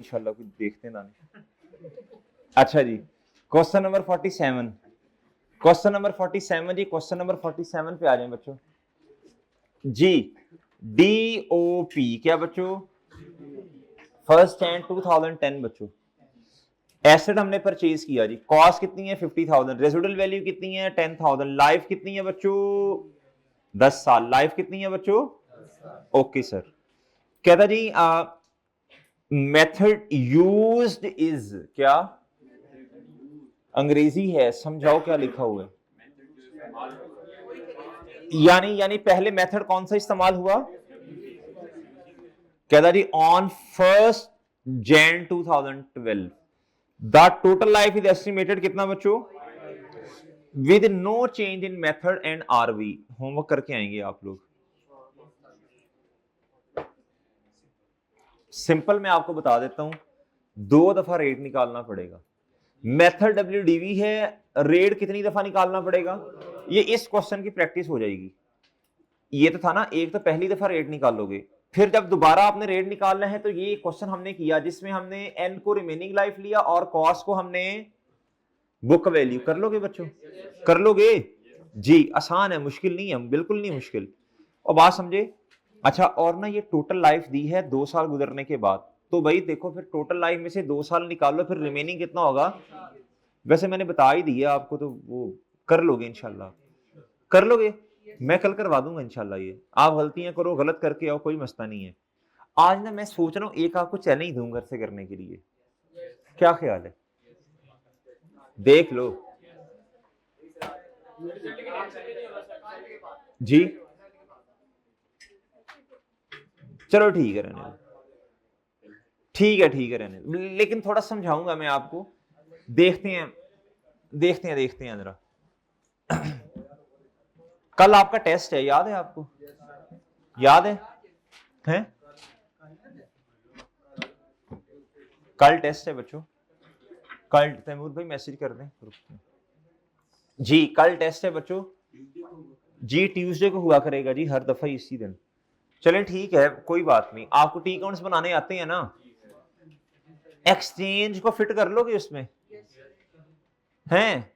इंशाल्लाह कुछ देखते ना। अच्छा जी, क्वेश्चन नंबर 47। क्वेश्चन नंबर 47 जी, क्वेश्चन नंबर 47 पे आ जाए बच्चों जी। DOP क्या बच्चों? फर्स्ट एंड 2010 बच्चों। एसेट हमने परचेज किया जी, कॉस्ट कितनी है 50,000, रेजिडुअल वैल्यू कितनी है 10,000, लाइफ कितनी है बच्चों 10 साल, लाइफ कितनी है बच्चों? Okay sir. कहता जी मेथड यूज्ड इज क्या? अंग्रेजी है, समझाओ क्या लिखा हुआ है। यानी पहले मेथड कौन सा इस्तेमाल हुआ? कहता जी on 1 Jan 2012 the total life is estimated कितना बच्चों? With no change in method and RV. Homework करके आएंगे आप लोग। सिंपल मैं आपको बता देता हूं, 2 दफा रेट निकालना पड़ेगा। मेथड WDV है, रेट कितनी दफा निकालना पड़ेगा? ये इस क्वेश्चन की प्रैक्टिस हो जाएगी। ये तो था ना, एक तो पहली दफा रेट निकालोगे, फिर जब दोबारा आपने रेट निकालना है तो ये क्वेश्चन हमने किया जिसमें हमने एन को रिमेनिंग लाइफ लिया और कॉस्ट को हमने बुक वैल्यू। कर लोगे बच्चों? कर लोगे जी? आसान है, मुश्किल नहीं है, बिल्कुल नहीं मुश्किल। और बात समझे? अच्छा, और ना ये टोटल लाइफ दी है 2 साल गुजरने के बाद, तो भाई देखो फिर टोटल लाइफ में से 2 साल निकाल लो, फिर रिमेनिंग कितना होगा? वैसे मैंने बता ही दिया आपको, तो वो कर लोगे इंशाल्लाह। कर लोगे, मैं कल करवा दूंगा इंशाल्लाह। ये आप गलतियां करो, गलत करके आओ, कोई मसला नहीं है। आज ना मैं सोच रहा हूँ एक आपको चैलेंज दूं घर से करने के लिए, क्या ख्याल है? देख लो जी। चलो ठीक है, रहने दो। ठीक है रहने दो, लेकिन थोड़ा समझाऊंगा मैं आपको। देखते हैं जरा। कल आपका टेस्ट है, याद है आपको? याद है? हैं? कल टेस्ट है बच्चों, कल तैमूर भाई मैसेज कर दें जी। कल टेस्ट है बच्चों जी, ट्यूसडे को हुआ करेगा जी, हर दफा इसी दिन। चलें ठीक है, कोई बात नहीं। आपको टी काउंट्स बनाने आते हैं ना? एक्सचेंज को फिट कर लोगे उसमें? हैं?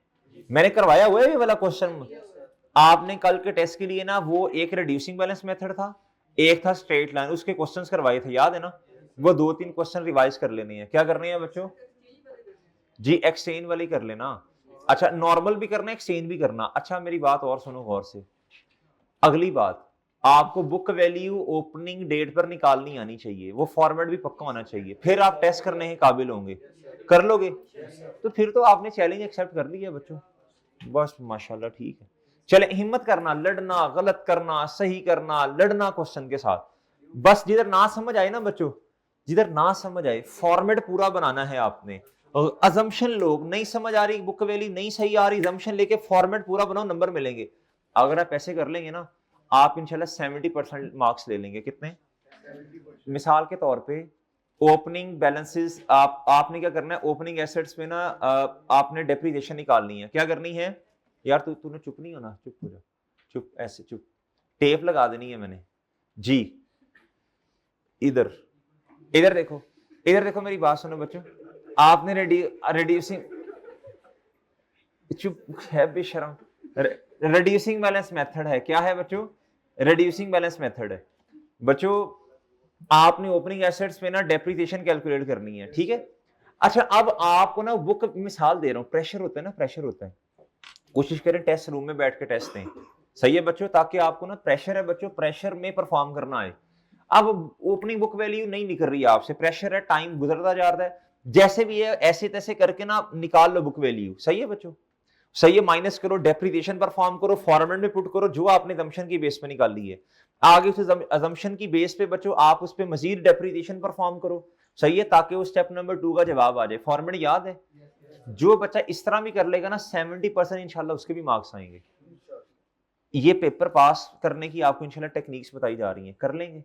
मैंने करवाया हुआ है ये वाला क्वेश्चन। आपने कल के टेस्ट के लिए ना, वो एक रिड्यूसिंग बैलेंस मेथड था, एक था स्ट्रेट लाइन, उसके क्वेश्चंस करवाए थे, याद है ना? वो 2-3 क्वेश्चन रिवाइज कर लेने हैं। क्या करने हैं बच्चों जी? एक्सचेंज वाली कर लेना। अच्छा, नॉर्मल भी करना, एक्सचेंज भी करना। अच्छा मेरी बात और सुनो गौर से। अगली बात, आपको बुक वैल्यू ओपनिंग डेट पर निकालनी आनी चाहिए, वो फॉर्मेट भी पक्का होना चाहिए, फिर आप टेस्ट करने के काबिल होंगे। कर लोगे? तो फिर तो आपने चैलेंज एक्सेप्ट कर लिया बच्चों, बस माशाल्लाह, ठीक है। चले, हिम्मत करना, लड़ना, गलत करना, सही करना, लड़ना क्वेश्चन के साथ। बस जिधर ना समझ आए ना बच्चों, जिधर ना समझ आए, फॉर्मेट पूरा बनाना है आपने। अजम्पशन, लोग नहीं समझ आ रही, बुक वैल्यू नहीं सही आ रही, अजम्पशन लेके फॉर्मेट पूरा बनाओ, नंबर मिलेंगे। अगर आप ऐसे कर लेंगे ना, आप इंशाल्लाह 70% मार्क्स ले लेंगे। कितने? मिसाल के तौर पे ओपनिंग बैलेंसेस, आपने क्या करना है, ओपनिंग एसेट्स पे ना आपने डेप्रिसिएशन निकालनी है। क्या करनी है यार? तूने चुप नहीं होना, चुप हो जा, चुप, ऐसे चुप। टेप लगा देनी है मैंने जी। इधर इधर देखो, इधर देखो, मेरी बात सुनो बच्चों। आपने रिड्यूसिंग, चुप है बेशरम, रिड्यूसिंग बैलेंस मेथड है। क्या है बच्चों? रिड्यूसिंग बैलेंस मेथड है बच्चों। आपने ओपनिंग एसेट्स पे ना डेप्रिसिएशन कैलकुलेट करनी है, ठीक है? अच्छा, अब आपको ना बुक, मिसाल दे रहा हूं, प्रेशर होता है ना, प्रेशर होता है। कोशिश करें टेस्ट रूम में बैठ के टेस्ट दें, सही है बच्चों, ताकि आपको ना, प्रेशर है बच्चों, प्रेशर में परफॉर्म करना है। अब ओपनिंग बुक वैल्यू नहीं निकल रही है आपसे, प्रेशर है, टाइम गुजरता जा रहा है, जैसे भी है ऐसे तैसे करके ना निकाल लो बुक वैल्यू। सही है बच्चों? सही है, माइनस करो, डेप्रिसिएशन परफॉर्म करो, फॉर्मेट में पुट करो जो आपने असम्पशन की बेस पे निकाल ली है। आगे उस असम्पशन की बेस पे बच्चों आप उस पे मजीद डेप्रिसिएशन परफॉर्म करो। सही है, ताकि वो स्टेप नंबर 2 का जवाब आ जाए। फॉर्मेट याद है? जो बच्चा इस तरह भी कर लेगा ना, 70% इंशाल्लाह उसके भी मार्क्स आएंगे। ये पेपर पास करने की आपको इंशाल्लाह टेक्निक्स बताई जा रही हैं, कर लेंगे।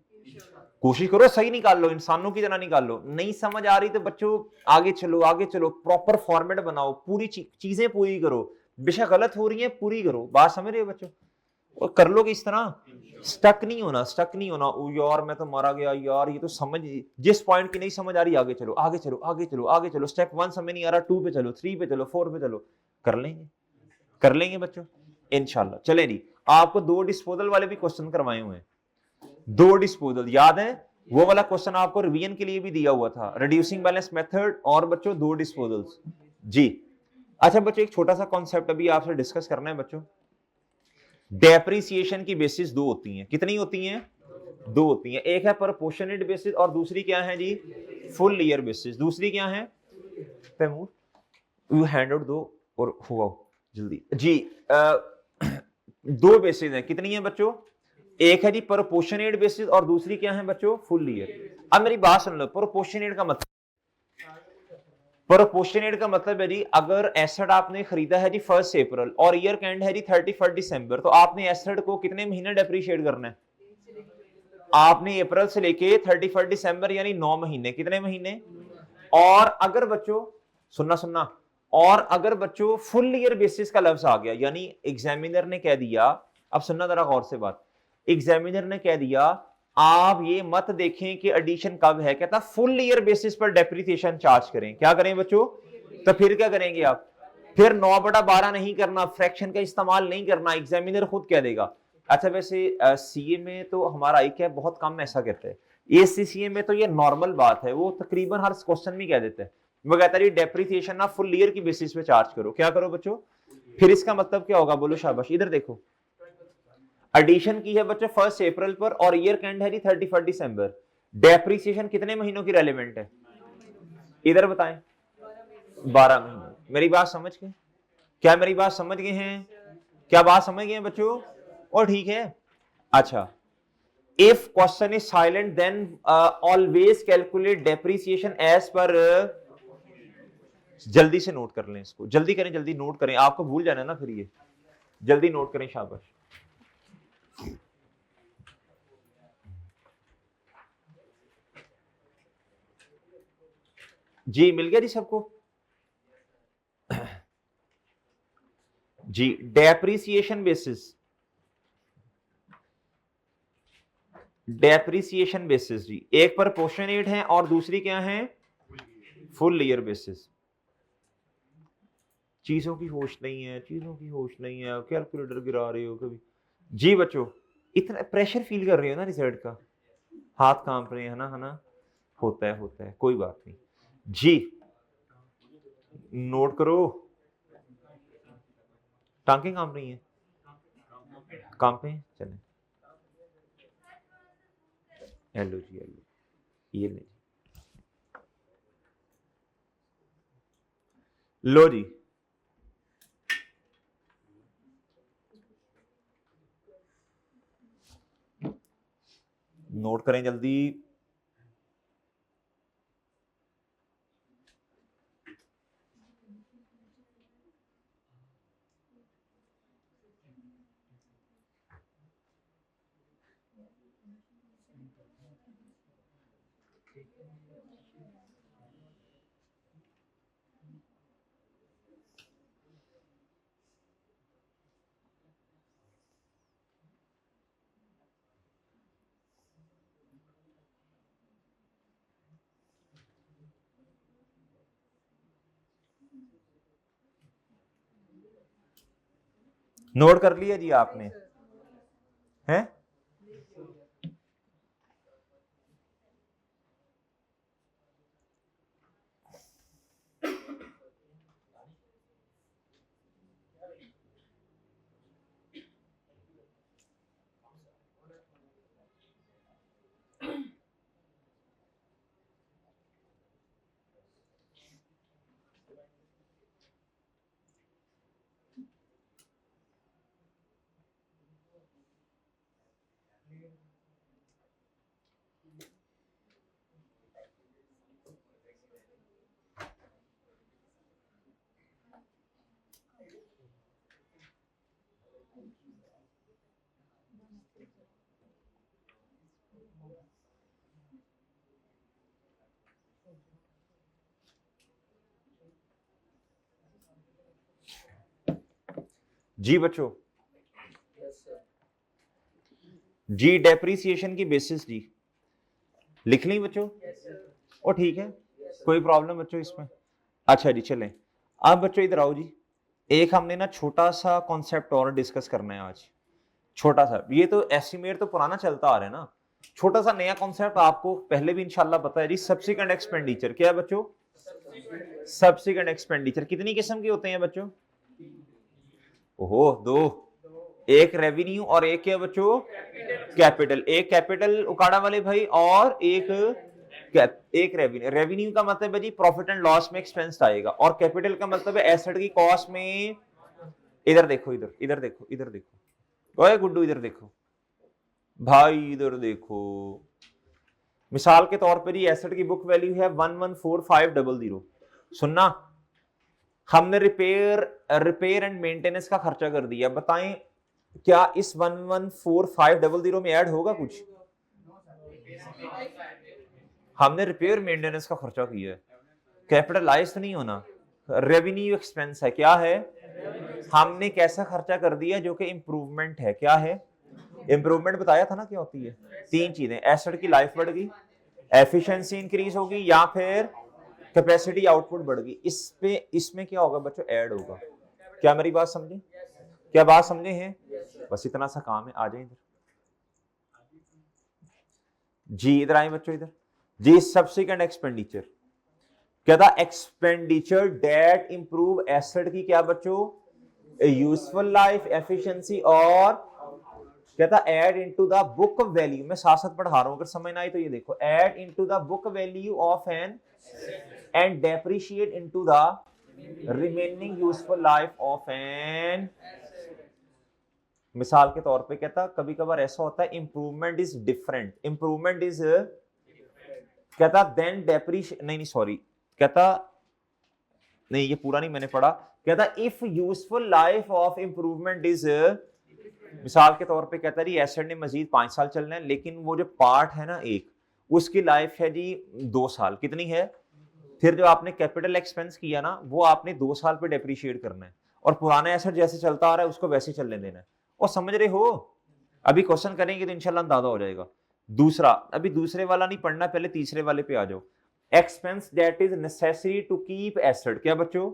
कोशिश करो, सही निकाल लो, इंसानों की तरह निकाल लो। नहीं समझ आ रही तो बच्चों आगे चलो, आगे चलो, प्रॉपर फॉर्मेट बनाओ, पूरी चीजें पूरी करो, बेशक गलत हो रही है पूरी करो। बात समझ रहे हो बच्चों? और कर लोगे इस तरह, स्टक नहीं होना, स्टक नहीं होना। ओ यार मैं तो मारा गया यार, ये तो समझ, जिस पॉइंट की नहीं समझ आ रही आगे चलो आगे चलो आगे चलो आगे चलो, स्टेप 1 समझ नहीं आ रहा 2 पे चलो, 3 पे चलो, 4 पे चलो, कर लेंगे, कर लेंगे बच्चों इंशाल्लाह। चले जी, आपको 2 डिस्पोजल वाले भी क्वेश्चन करवाए हुए हैं, 2 डिस्पोजल याद है, वो वाला क्वेश्चन आपको रिवीजन के लिए भी दिया हुआ था, रिड्यूसिंग बैलेंस मेथड और बच्चों 2 डिस्पोजल्स जी। अच्छा बच्चों एक छोटा सा कॉन्सेप्ट अभी आपसे डिस्कस करना है बच्चों, डेप्रिसिएशन की बेसिस 2 होती हैं, कितनी होती हैं? 2 होती हैं, एक है प्रोपोर्शनेट बेसिस और दूसरी क्या है जी? Full year basis. दूसरी क्या है? तैमूर यू हैंड आउट दो और हुआ जल्दी जी। 2 बेसिस हैं, कितनी है बच्चों? एक है जी प्रोपोर्शनेट बेसिस और दूसरी क्या है बच्चों? Full year. अब मेरी बात सुन लो, प्रोपोर्शनेट का मतलब, प्रोपोर्शनेट का मतलब है जी, अगर एसेट आपने खरीदा है जी 1 अप्रैल और ईयर का एंड है जी 31 दिसंबर, तो आपने एसेट को कितने महीने डेप्रिशिएट करना है? आपने अप्रैल से लेके 31 दिसंबर यानी 9 महीने, कितने महीने? और अगर बच्चों सुनना सुनना, और अगर बच्चों फुल ईयर बेसिस का लफ्ज आ गया, यानी एग्जामिनर ने कह दिया, अब सुनना जरा गौर से बात, एग्जामिनर ने कह दिया आप ये मत देखें कि एडिशन कब है, कहता फुल ईयर बेसिस पर डेप्रिसिएशन चार्ज करें। क्या करें बच्चों? तो फिर क्या करेंगे आप? फिर 9/12 नहीं करना, फ्रैक्शन का इस्तेमाल नहीं करना, एग्जामिनर खुद कह देगा। अच्छा वैसे सीए में तो हमारा आई क्या बहुत कम ऐसा कहते हैं, एसीसीए में तो ये नॉर्मल बात है, वो तकरीबन हर क्वेश्चन में कह देते हैं, वो कहता है डेप्रिसिएशन ना फुल ईयर की बेसिस पे चार्ज करो। क्या करो बच्चों? फिर इसका मतलब क्या होगा बोलो शाबाश, इधर देखो, एडिशन की है बच्चों 1 अप्रैल पर और ईयर कैंड है 31 दिसंबर, डेप्रिसिएशन कितने महीनों की रेलिवेंट है? इधर बताएं, 12 महीने। मेरी बात समझ गए? क्या मेरी बात समझ गए हैं? क्या बात समझ गए बच्चों? और ठीक है। अच्छा, if question is silent then always calculate depreciation as per जल्दी से नोट कर लें इसको, जल्दी करें, जल्दी नोट करें, आपको भूल जाना ना फिर ये, जल्दी नोट करें शाबाश। जी मिल गया जी सबको जी। डेप्रिसिएशन बेसिस, डेप्रिसिएशन बेसिस जी, एक प्रोपोर्शनेट है और दूसरी क्या है? Full year basis. चीजों की होश नहीं है, चीजों की होश नहीं है, कैलकुलेटर गिरा रहे हो कभी जी बच्चों, इतना प्रेशर फील कर रहे हो ना रिजल्ट का, हाथ कांप रहे हैं, है ना, होता है कोई बात नहीं जी। नोट करो, टांगे कांप रही हैं, कांपे चले, हेलो जी हेलो, ये नहीं, लो जी। नोट करें जल्दी। नोट कर लिया जी आपने? हैं? जी बच्चों, जी डेप्रिसिएशन की बेसिस जी लिख ली बच्चों? ओ ठीक है, कोई प्रॉब्लम बच्चों इसमें? अच्छा जी चलें, अब बच्चों इधर आओ जी। एक हमने ना छोटा सा कॉन्सेप्ट और डिस्कस करना है आज, छोटा सा। ये तो एस्टिमेट तो पुराना चलता आ रहा है ना, छोटा सा नया कॉन्सेप्ट आपको पहले भी इंशाल्लाह पता है जी। सब्सिक्वेंट एक्सपेंडिचर क्या है बच्चों? सब्सिक्वेंट एक्सपेंडिचर कितनी किस्म के होते हैं बच्चों? ओहो दो, एक रेवेन्यू और एक क्या बच्चों? कैपिटल। एक कैपिटल उकाड़ा वाले भाई और एक रेवेन्यू। रेवेन्यू का मतलब है जी प्रॉफिट एंड लॉस में एक्सपेंस आएगा, और कैपिटल का मतलब है एसेट की कॉस्ट में। इधर देखो, इधर देखो, इधर देखो, ओए गुड्डू इधर देखो भाई, इधर देखो। मिसाल के तौर पर जी एसेट की बुक वैल्यू है 114500। सुनना, हमने रिपेयर एंड मेंटेनेंस का खर्चा कर दिया, बताएं क्या इस 114500 में ऐड होगा कुछ? हमने रिपेयर मेंटेनेंस का खर्चा किया है, कैपिटलाइज नहीं होना, रेवेन्यू एक्सपेंस है। क्या है? हमने कैसा खर्चा कर दिया जो कि इंप्रूवमेंट है। क्या है इंप्रूवमेंट? बताया था ना क्या होती है। तीन चीजें, एसेट की लाइफ बढ़ गई, एफिशिएंसी इंक्रीज होगी, या फिर कैपेसिटी आउटपुट बढ़ गई। इसमें क्या होगा बच्चों? ऐड होगा। क्या मेरी बात समझे? क्या बात समझे हैं? बस इतना सा काम है, आ जाए इधर जी, इधर आए बच्चों, इधर जी। सब्सिक्वेंट एक्सपेंडिचर क्या था? एक्सपेंडिचर डेट इंप्रूव एसेट की क्या बच्चों? यूजफुल लाइफ, एफिशिएंसी, और क्या था? Add into the book value. मैं साथ साथ पढ़ा रहा हूं, अगर समझ ना आए तो ये देखो। Add into the book value of an and depreciate into the remaining useful life of an. मिसाल के तौर पे कहता कभी कभार ऐसा होता है improvement is different, improvement is कहता देन डेप्रिशिएट, नहीं सॉरी, कहता नहीं, ये पूरा नहीं मैंने पढ़ा। कहता if useful life of improvement is, मिसाल के तौर पे कहता है जी एसेट ने मजीद 5 साल चलना है, लेकिन वो जो पार्ट है ना एक, उसकी लाइफ है जी 2 साल। कितनी है? फिर जो आपने कैपिटल एक्सपेंस किया ना, वो आपने 2 साल पे डेप्रिशिएट करना है, और पुराना एसेट जैसे चलता आ रहा है उसको वैसे चलने देना है। और समझ रहे हो? अभी क्वेश्चन करेंगे तो इंशाल्लाह अंदाजा हो जाएगा। दूसरा, अभी दूसरे वाला नहीं पढ़ना, पहले तीसरे वाले पे आ जाओ। Expense that is necessary to keep asset. क्या बच्चों?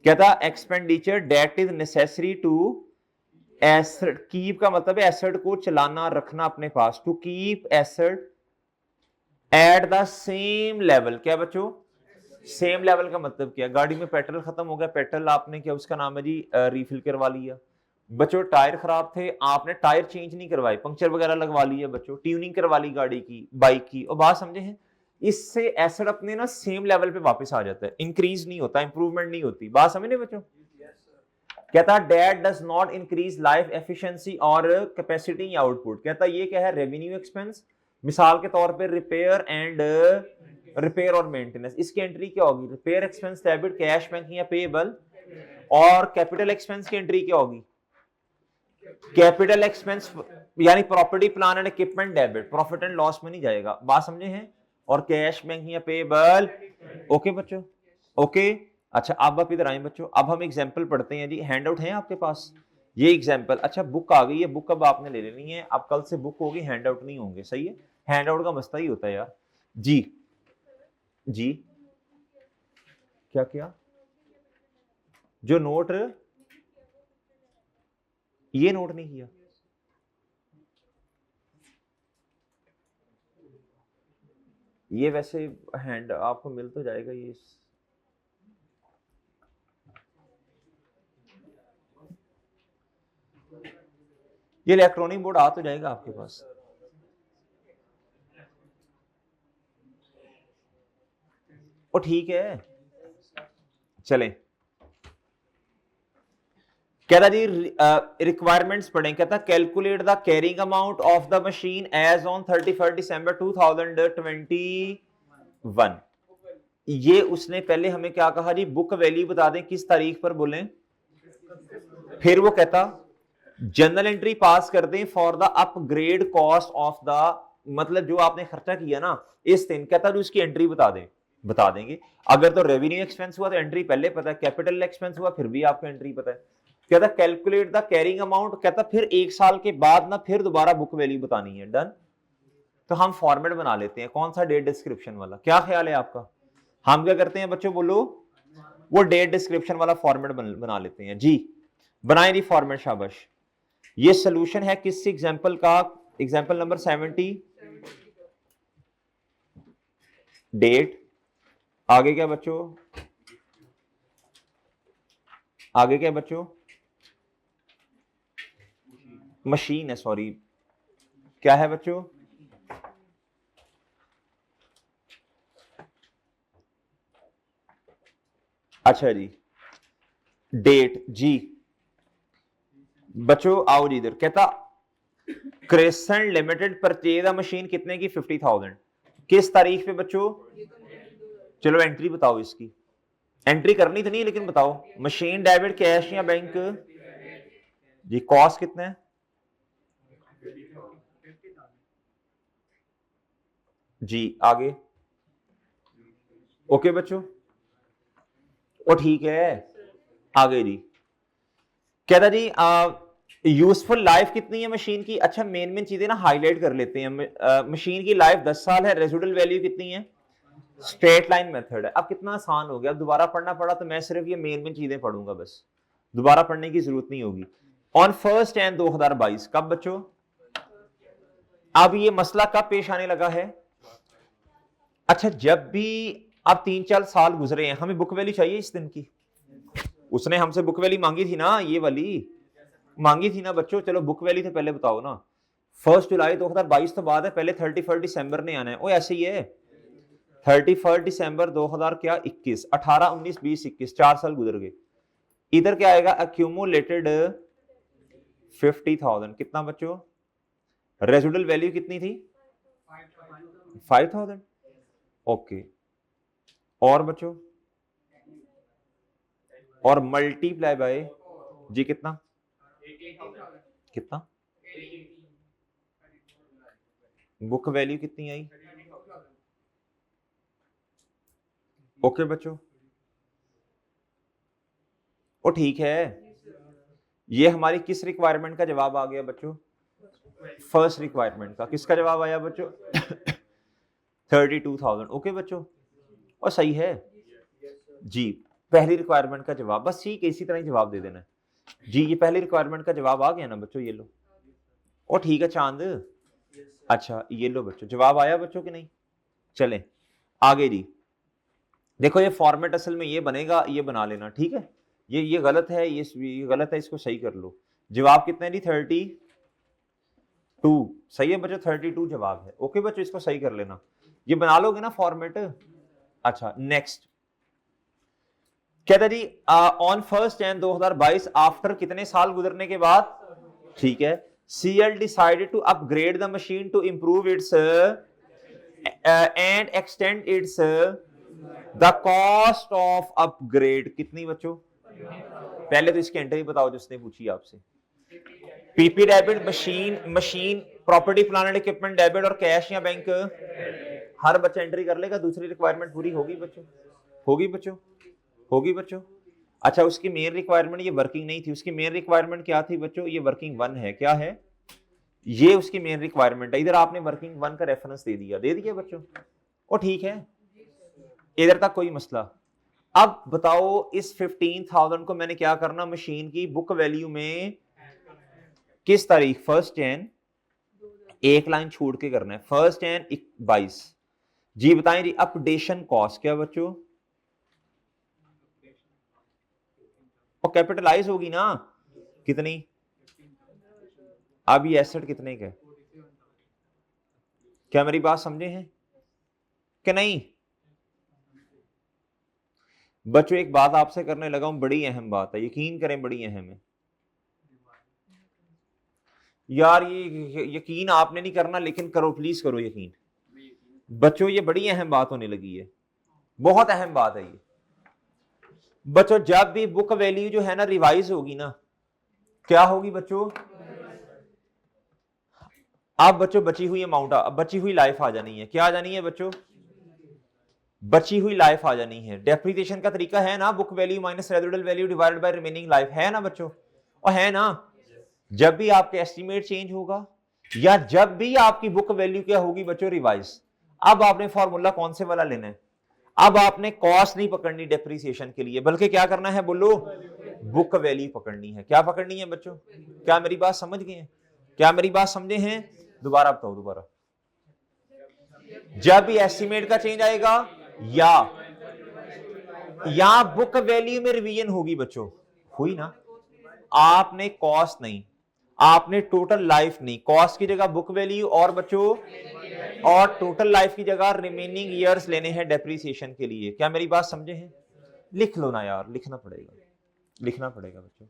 क्या था? Expenditure that is necessary to asset. Keep का मतलब है एसेट को चलाना, रखना अपने पास। To keep asset at the same level. क्या बच्चों? सेम लेवल का मतलब क्या? गाड़ी में पेट्रोल खत्म हो गया, पेट्रोल आपने क्या उसका नाम है जी रिफिल करवा लिया। बच्चों टायर खराब थे, आपने टायर चेंज नहीं करवाए, पंक्चर वगैरह लगवा लिया बच्चों, ट्यूनिंग करवा ली गाड़ी की, बाइक की। और बात समझे हैं? इससे एसेट अपने ना सेम लेवल पे वापस आ जाता है, इंक्रीज नहीं होता, इंप्रूवमेंट नहीं होती। बात समझे बच्चों? कहता date does not increase life efficiency और कैपेसिटी आउटपुट। कहता ये क्या है? Revenue expense. मिसाल के तौर पे रिपेयर और मेंटेनेंस, इसकी एंट्री क्या होगी? Repair expense debit, cash banking या पेएबल। और कैपिटल एक्सपेंस की एंट्री क्या होगी? कैपिटल एक्सपेंस यानी property plan and equipment debit, profit and loss में नहीं जाएगा। बात समझे हैं? और कैश बैंकिंग या पेएबल। ओके बच्चों? ओके। अच्छा अब आप इधर आए बच्चों, अब हम एग्जांपल पढ़ते हैं जी। हैंड आउट है आपके पास? ये एग्जांपल। अच्छा बुक आ गई है, बुक अब आपने ले लेनी है। अब कल से बुक होगी, हैंड आउट नहीं होंगे। सही है? हैंड आउट का मसला ही होता है यार जी। जी क्या क्या? जो नोट, ये नोट नहीं किया? ये वैसे हैंड आपको मिल तो जाएगा ये इलेक्ट्रॉनिक बोर्ड आ तो जाएगा आपके पास। ओ ठीक है चलें। कहता जी रिक्वायरमेंट्स पढ़ें। कहता calculate the carrying amount of the machine as on 31 December 2021। ये उसने पहले हमें क्या कहा जी? बुक वैल्यू बता दें किस तारीख पर बोलें। फिर वो कहता जनरल एंट्री पास कर दें for the upgrade cost of the, मतलब जो आपने खर्चा किया ना इस दिन। कहता जो उसकी एंट्री बता दें, बता देंगे। अगर तो रेवेन्यू एक्सपेंस हुआ तो एंट्री पहले पता है, कैपिटल एक्सपेंस हुआ फिर भी आपको एंट्री पता है। कहता कैलकुलेट द कैरिंग अमाउंट, कहता फिर 1 साल के बाद ना फिर दोबारा बुक वैल्यू बतानी है। डन। तो हम फॉर्मेट बना लेते हैं, कौन सा, डेट डिस्क्रिप्शन वाला। क्या ख्याल है आपका? हम क्या करते हैं बच्चों, बोलो, वो डेट डिस्क्रिप्शन वाला फॉर्मेट बना लेते हैं जी। बनाए जी फॉर्मेट, शाबाश। ये सोल्यूशन है किस एग्जाम्पल का? Example number 70। डेट, आगे क्या बच्चों, आगे क्या बच्चों, मशीन है, सॉरी, क्या है बच्चों, अच्छा जी, डेट जी। बच्चों आओ जी इधर, कहता क्रेसेंट लिमिटेड परचेज अ मशीन कितने की? 50,000। किस तारीख पे बच्चों? चलो एंट्री बताओ इसकी, एंट्री करनी तो नहीं लेकिन बताओ। मशीन डेबिट, कैश या बैंक जी। कॉस्ट कितने है जी? आगे ओके बच्चों, ओ ठीक है। आगे जी, कहता जी यूजफुल लाइफ कितनी है मशीन की? अच्छा मेन मेन चीजें ना हाईलाइट कर लेते हैं। मशीन की लाइफ 10 साल है। रेजिडुअल वैल्यू कितनी है? स्ट्रेट लाइन मेथड है। अब कितना आसान हो गया, अब दोबारा पढ़ना पड़ा तो मैं सिर्फ ये मेन मेन चीजें पढ़ूंगा बस, दोबारा पढ़ने की जरूरत नहीं होगी। ऑन 1 जनवरी 2022, कब बच्चों? अब ये मसला कब पेश आने लगा है? अच्छा जब भी अब 3-4 साल गुजरे हैं, हमें बुक वैल्यू चाहिए इस दिन की। उसने हमसे बुक वैल्यू मांगी थी ना, ये वाली मांगी थी ना बच्चों। चलो बुक वैल्यू तो पहले बताओ ना। 1 जुलाई 2022 तो बाद है, पहले 31 दिसंबर ने आना है। ओ ऐसे ही है, 31 दिसंबर 2000 क्या 21, 18, 19, 20, 21, 4 साल गुजर गए। इधर क्या आएगा? अक्यूमुलेटेड 50,000। कितना बच्चों? रेजिडुअल वैल्यू कितनी थी? 5,000। ओके, और बच्चों, और मल्टीप्लाई बाय जी कितना? कितना? बुक वैल्यू कितनी आई? ओके बच्चों, ओ ठीक है। ये हमारी किस रिक्वायरमेंट का जवाब आ गया बच्चों? फर्स्ट रिक्वायरमेंट का। किसका जवाब आया बच्चों? 32,000। ओके बच्चों, और सही है जी। पहली रिक्वायरमेंट का जवाब, बस ठीक है, इसी तरह ही जवाब दे देना जी। ये पहली रिक्वायरमेंट का जवाब आ गया ना बच्चों, ये लो। ओ ठीक है चांद, अच्छा ये लो बच्चों, जवाब आया बच्चों कि नहीं? चलें आगे जी। देखो ये फॉर्मेट असल में ये बनेगा, ये बना लेना, ठीक है। ये गलत है, ये गलत है, इसको सही कर लो। जवाब कितना है जी? 32। सही है बच्चों, 32 जवाब है। ओके बच्चों, इसको सही कर लेना, ये बना लोगे ना फॉर्मेट। अच्छा नेक्स्ट, कहता जी ऑन 1 जनवरी 2022, आफ्टर कितने साल गुजरने के बाद? ठीक है। CL decided to upgrade the machine to improve its and extend its the cost of upgrade कितनी बच्चों? पहले तो इसकी एंट्री बताओ जिसने पूछी आपसे। PP debit, machine property plant and equipment debit, और कैश या बैंक। हर बच्चा एंट्री कर लेगा, दूसरी रिक्वायरमेंट पूरी होगी बच्चों, होगी बच्चों, होगी बच्चों। अच्छा उसकी मेन रिक्वायरमेंट ये वर्किंग नहीं थी, उसकी मेन रिक्वायरमेंट क्या थी बच्चों? ये वर्किंग 1 है। क्या है? ये उसकी मेन रिक्वायरमेंट है। इधर आपने वर्किंग 1 का रेफरेंस दे दिया बच्चों, ओ ठीक है, इधर तक कोई मसला। अब बताओ इस 15,000 को मैंने क्या करना? मशीन की बुक वैल्यू में किस तारीख? 1 जनवरी, एक लाइन छोड़ के करना है, 1 जनवरी 22 जी। बताएं जी अपडेशन कॉस्ट क्या बच्चों? और कैपिटलाइज होगी ना, कितनी? अब ये एसेट कितने का? क्या मेरी बात समझे हैं कि नहीं बच्चों? एक बात आपसे करने लगा हूं, बड़ी अहम बात है, यकीन करें बड़ी अहम है यार। ये यकीन आपने नहीं करना लेकिन करो, प्लीज करो यकीन बच्चों, ये बड़ी अहम बात होने लगी है, बहुत अहम बात है ये बच्चों। जब भी बुक वैल्यू जो है ना रिवाइज होगी ना, क्या होगी बच्चों? अब बच्चों बची हुई अमाउंट, बची हुई लाइफ आ जानी है। क्या आ जानी है बच्चों? बची हुई लाइफ आ जानी है। डेप्रिसिएशन का तरीका है ना, book value minus residual value divided by remaining life, है ना बच्चों? और है ना, जब भी आपका एस्टिमेट चेंज होगा या जब भी आपकी बुक वैल्यू क्या होगी बच्चों रिवाइज, अब आपने फॉर्मूला कौन से वाला लेना है, अब आपने कॉस्ट नहीं पकड़नी डेप्रिसिएशन के लिए, बल्कि क्या करना है बोलो, बुक वैल्यू पकड़नी है। क्या पकड़नी है बच्चों, क्या मेरी बात समझ गए हैं, क्या मेरी बात समझे हैं, दोबारा बताओ दोबारा। जब भी एस्टिमेट का चेंज आएगा या बुक वैल्यू में रिवीजन होगी बच्चों, हुई ना, आपने कॉस्ट नहीं, आपने टोटल लाइफ नहीं, कॉस्ट की जगह बुक वैल्यू और बच्चों और टोटल लाइफ की जगह रिमेनिंग ईयर्स लेने हैं डेप्रिसिएशन के लिए। क्या मेरी बात समझे हैं, लिख लो ना यार, लिखना पड़ेगा, लिखना पड़ेगा बच्चों।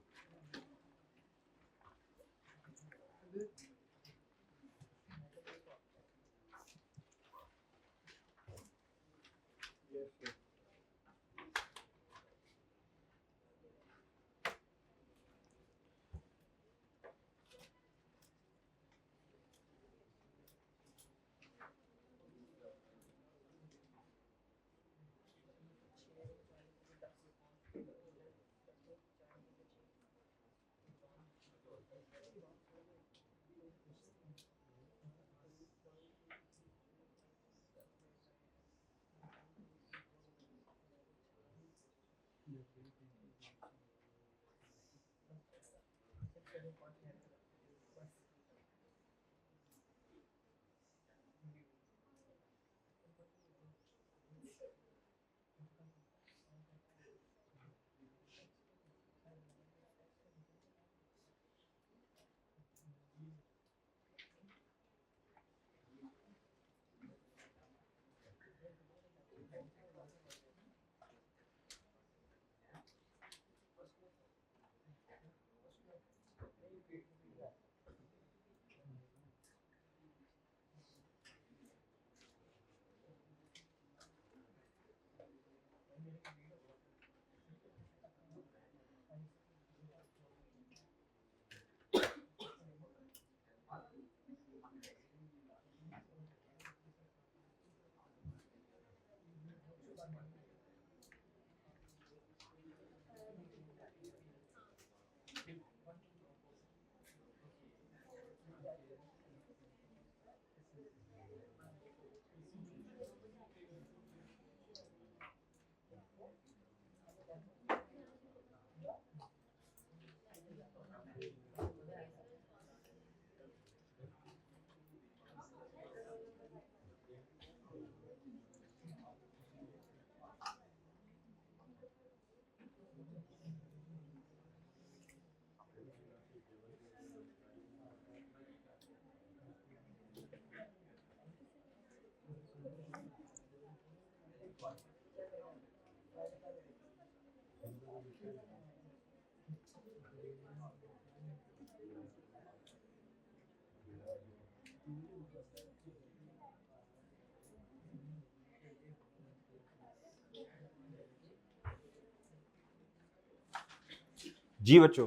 जी बच्चों,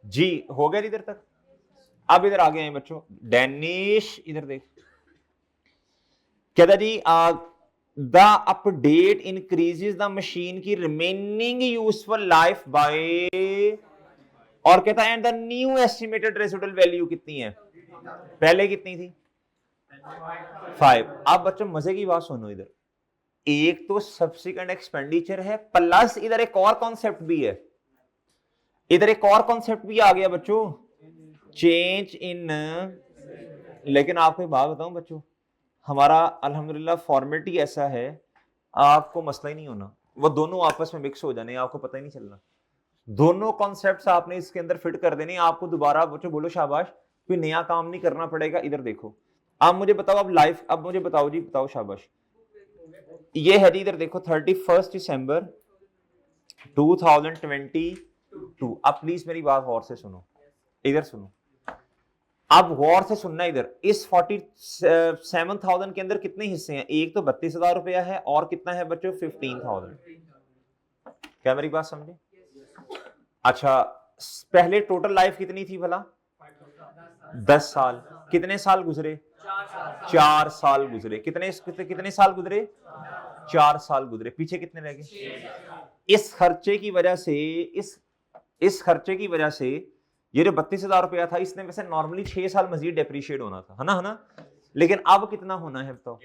जी हो गया इधर तक, अब इधर आगे आए बच्चों, डैनिश इधर देख, कहता जी the update increases the machine की रिमेनिंग यूजफुल लाइफ बाय, और कहता है and the new estimated residual value कितनी है, पहले कितनी थी 5। अब बच्चों मजे की बात सुनो, इधर एक तो सब्सिक्वेंट एक्सपेंडिचर है प्लस इधर एक और कॉन्सेप्ट भी है, इधर एक और कॉन्सेप्ट भी आ गया बच्चों, चेंज इन। लेकिन आपको एक बात बताऊं बच्चों, हमारा अल्हम्दुलिल्लाह फॉर्मेलिटी ऐसा है, आपको मसला ही नहीं होना, वो दोनों आपस में मिक्स हो जाने, आपको पता ही नहीं चलना, दोनों कॉन्सेप्ट्स आपने इसके अंदर फिट कर देने, आपको दोबारा बच्चों बोलो शाबाश, कोई नया काम नहीं करना पड़ेगा। इधर देखो, आप मुझे बताओ, अब लाइफ, अब मुझे बताओ जी, बताओ शाबाश, ये है जी, इधर देखो 31 दिसंबर 2022। अब प्लीज मेरी बात गौर से सुनो, इधर सुनो, अब गौर से सुनना, इधर इस 47,000 के अंदर कितने हिस्से हैं, एक तो 32,000 रुपया है और कितना है बच्चों 15,000। क्या मेरी बात समझे, अच्छा पहले टोटल लाइफ कितनी थी भला, 10 साल, कितने साल गुजरे, 4 साल गुजरे, कितने साल गुजरे, 4 साल गुजरे, पीछे कितने रह गए। इस खर्चे की वजह से इस खर्चे की वजह से ये जो 32,000 रुपया था, इसने वैसे नॉर्मली 6 साल मजीद डेप्रिशिएट होना था, है ना, लेकिन अब कितना होना है बताओ?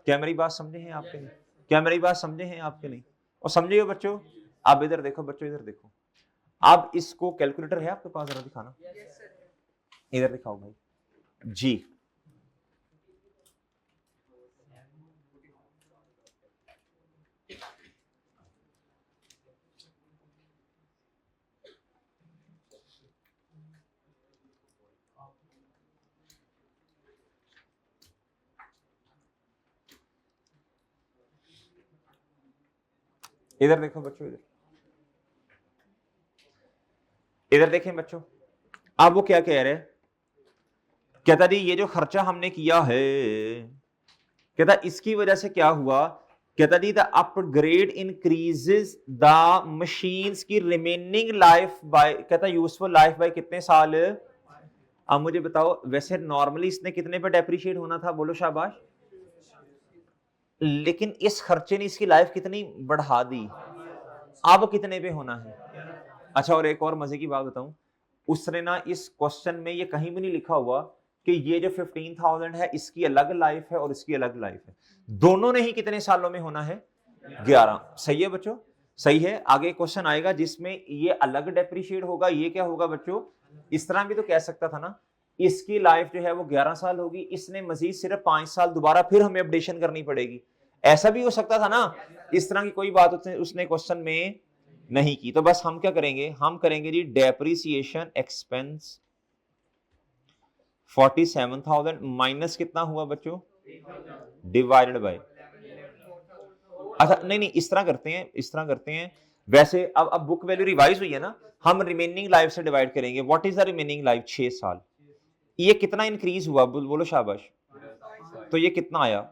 क्या मेरी बात समझे हैं आपके नहीं? क्या मेरी बात समझे हैं आपके नहीं? और समझे हो बच्चों? आप इधर देखो बच्चों, इधर देखो, अब इसको कैलकुलेटर है आपके पास, जरा दिखाना, इधर दिखाओ भाई जी। इधर देखो बच्चों, इधर देखें बच्चों, अब वो क्या कह रहे हैं, कहता जी ये जो खर्चा हमने किया है, कहता इसकी वजह से क्या हुआ, कहता जी the upgrade increases the machines की रिमेनिंग लाइफ बाय, कहता यूजफुल लाइफ बाय कितने साल। अब मुझे बताओ, वैसे नॉर्मली इसने कितने पे डेप्रिशिएट होना था, बोलो शाबाश, लेकिन इस खर्चे ने इसकी लाइफ कितनी बढ़ा दी, अब कितने पे होना है। अच्छा, और एक और मजे की बात बताऊं, उसने ना इस क्वेश्चन में ये कहीं भी नहीं लिखा हुआ कि ये जो 15,000 है इसकी अलग लाइफ है और इसकी अलग लाइफ है, दोनों ने ही कितने सालों में होना है, 11। सही है बच्चों, सही है। आगे क्वेश्चन आएगा जिसमें ये अलग डेप्रिशिएट होगा, ये क्या होगा बच्चों, इस तरह भी तो कह सकता था ना, इसकी लाइफ जो है वो 11 साल होगी, इसने मजीद सिर्फ 5 साल दोबारा फिर हमें अपडेशन करनी पड़ेगी, ऐसा भी हो सकता था ना। इस तरह की कोई बात उसने क्वेश्चन में नहीं की। तो बस हम क्या करेंगे, हम करेंगे जी डेप्रिसिएशन एक्सपेंस 47,000 माइनस कितना हुआ बच्चों, डिवाइडेड बाय, अच्छा नहीं, इस तरह करते हैं, इस तरह करते हैं, वैसे अब बुक वैल्यू रिवाइज हुई है ना, हम रिमेनिंग लाइफ से डिवाइड करेंगे। What is the remaining life, 6 साल। ये कितना इंक्रीज हुआ, बोलो शाबाश, तो ये कितना आया।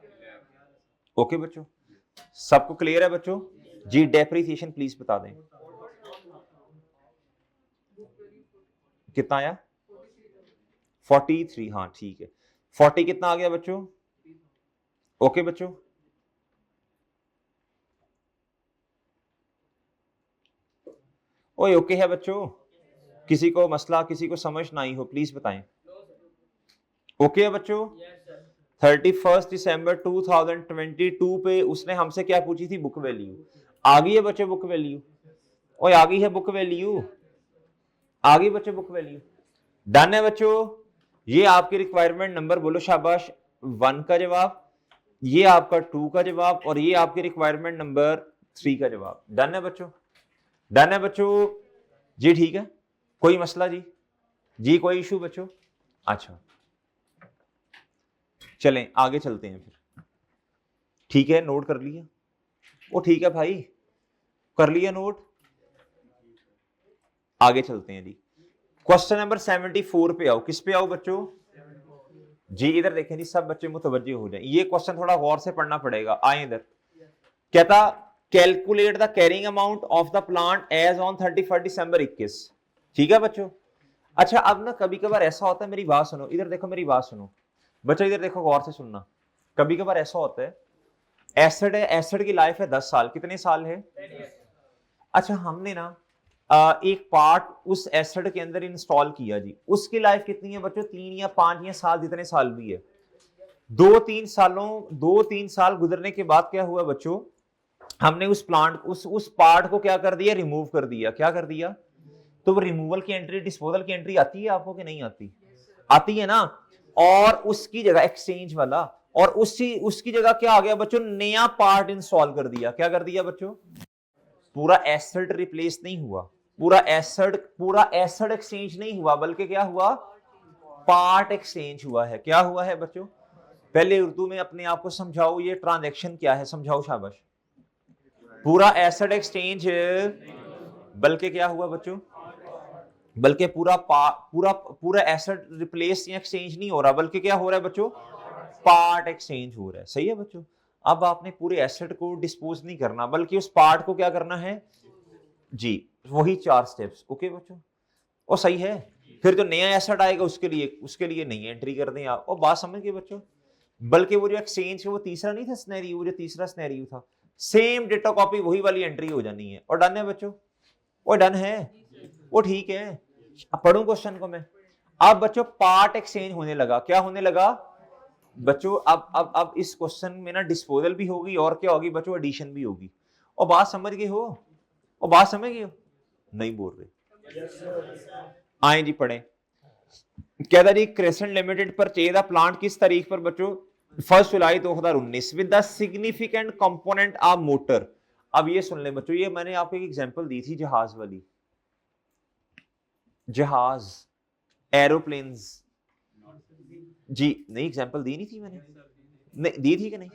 ओके बच्चों, सबको क्लियर है बच्चों जी। डेप्रिसिएशन प्लीज बता दें कितना आया, 43, हाँ ठीक है, 40 कितना आ गया बच्चों। ओके बच्चों, ओए ओके है बच्चों, किसी को मसला, किसी को समझ ना आई हो प्लीज बताएं। ओके है बच्चों। 31 दिसंबर 2022 पे उसने हमसे क्या पूछी थी, बुक वैल्यू। आ गई है बच्चों बुक वैल्यू, ओए आ गई है बुक वैल्यू, आ गई बच्चों बुक वैल्यू। डन है बच्चों, ये आपकी रिक्वायरमेंट नंबर, बोलो शाबाश, 1 का जवाब, ये आपका 2 का जवाब, और ये आपकी रिक्वायरमेंट नंबर 3 का जवाब। डन है बच्चों, डन है बच्चों जी, ठीक है, कोई मसला जी, जी कोई इशू बच्चों। अच्छा चलें आगे चलते हैं फिर, ठीक है, नोट कर लिया, वो ठीक है भाई, कर लिया नोट, आगे चलते हैं जी। क्वेश्चन नंबर 74 पे आओ, किस पे आओ बच्चों जी, इधर देखें जी, सब बच्चे मुतवज्जे हो जाएं, ये क्वेश्चन थोड़ा गौर से पढ़ना पड़ेगा। आए इधर, कहता calculate the carrying amount of the plant as on 31 December 21। ठीक है बच्चों। अच्छा अब ना कभी कभार ऐसा होता है, मेरी बात सुनो, इधर देखो मेरी बात सुनो बच्चों, इधर देखो गौर से सुनना, कभी कभार ऐसा होता है, एसिड है, एसिड की लाइफ है 10 साल, कितने साल है। अच्छा हमने ना एक पार्ट उस एसिड के अंदर इंस्टॉल किया जी, उसकी लाइफ कितनी है बच्चों, 3 या 5 या साल, जितने साल भी है, 2-3 साल गुजरने के बाद क्या हुआ बच्चों, हमने उस प्लांट उस पार्ट को क्या कर दिया, रिमूव कर दिया। क्या कर दिया, तो रिमूवल की एंट्री, डिस्पोजल की एंट्री आती है आपको कि नहीं आती, आती है ना। और उसकी जगह एक्सचेंज वाला, और उसकी जगह क्या आ गया बच्चों, नया पार्ट इंस्टॉल कर दिया। क्या कर दिया बच्चों, पूरा एसेट रिप्लेस नहीं हुआ, पूरा एसेट एक्सचेंज नहीं हुआ, बल्कि क्या हुआ, पार्ट एक्सचेंज हुआ है। क्या हुआ है बच्चों, पहले उर्दू में अपने आप को समझाओ, ये ट्रांजैक्शन क्या है, समझाओ शाबाश। पूरा एसेट एक्सचेंज, बल्कि क्या हुआ बच्चों, बल्कि पूरा एसेट रिप्लेस या एक्सचेंज नहीं हो रहा, बल्कि क्या हो रहा है बच्चों, पार्ट एक्सचेंज हो रहा है। सही है बच्चों। अब आपने पूरे एसेट को डिस्पोज नहीं करना, बल्कि उस पार्ट को क्या करना है जी, वही 4 स्टेप्स। ओके बच्चों, और सही है। फिर जो नया एसेट आएगा उसके लिए नई एंट्री कर दें आप, और बात समझ गए बच्चों। बल्कि वो जो एक्सचेंज है वो तीसरा नहीं था स्नैरियो, वो जो तीसरा स्नैरियो था, सेम डेटा कॉपी वही वाली एंट्री हो जानी है, और डन है बच्चों। वो डन है, वो ठीक है। अब पढ़ूं क्वेश्चन को मैं। अब बच्चों पार्ट एक्सचेंज होने लगा, क्या होने लगा बच्चों? अब इस क्वेश्चन में ना डिस्पोजल भी होगी और क्या होगी बच्चों, एडिशन भी होगी। और बात समझ गए हो? और बात समझ गए हो? नहीं बोल रहे। आए जी पढ़े। क्या था जी, Crescent limited purchase the plant किस तारीख पर बच्चों? 1 July 2019 with the significant component of motor. अब ये सुन ले बच्चों, ये मैंने आपको एक एग्जांपल दी थी जहाज वाली, जहाज, एरोप्लेन्स जी। नहीं एग्जांपल दी नहीं थी मैंने? नहीं दी थी कि नहीं?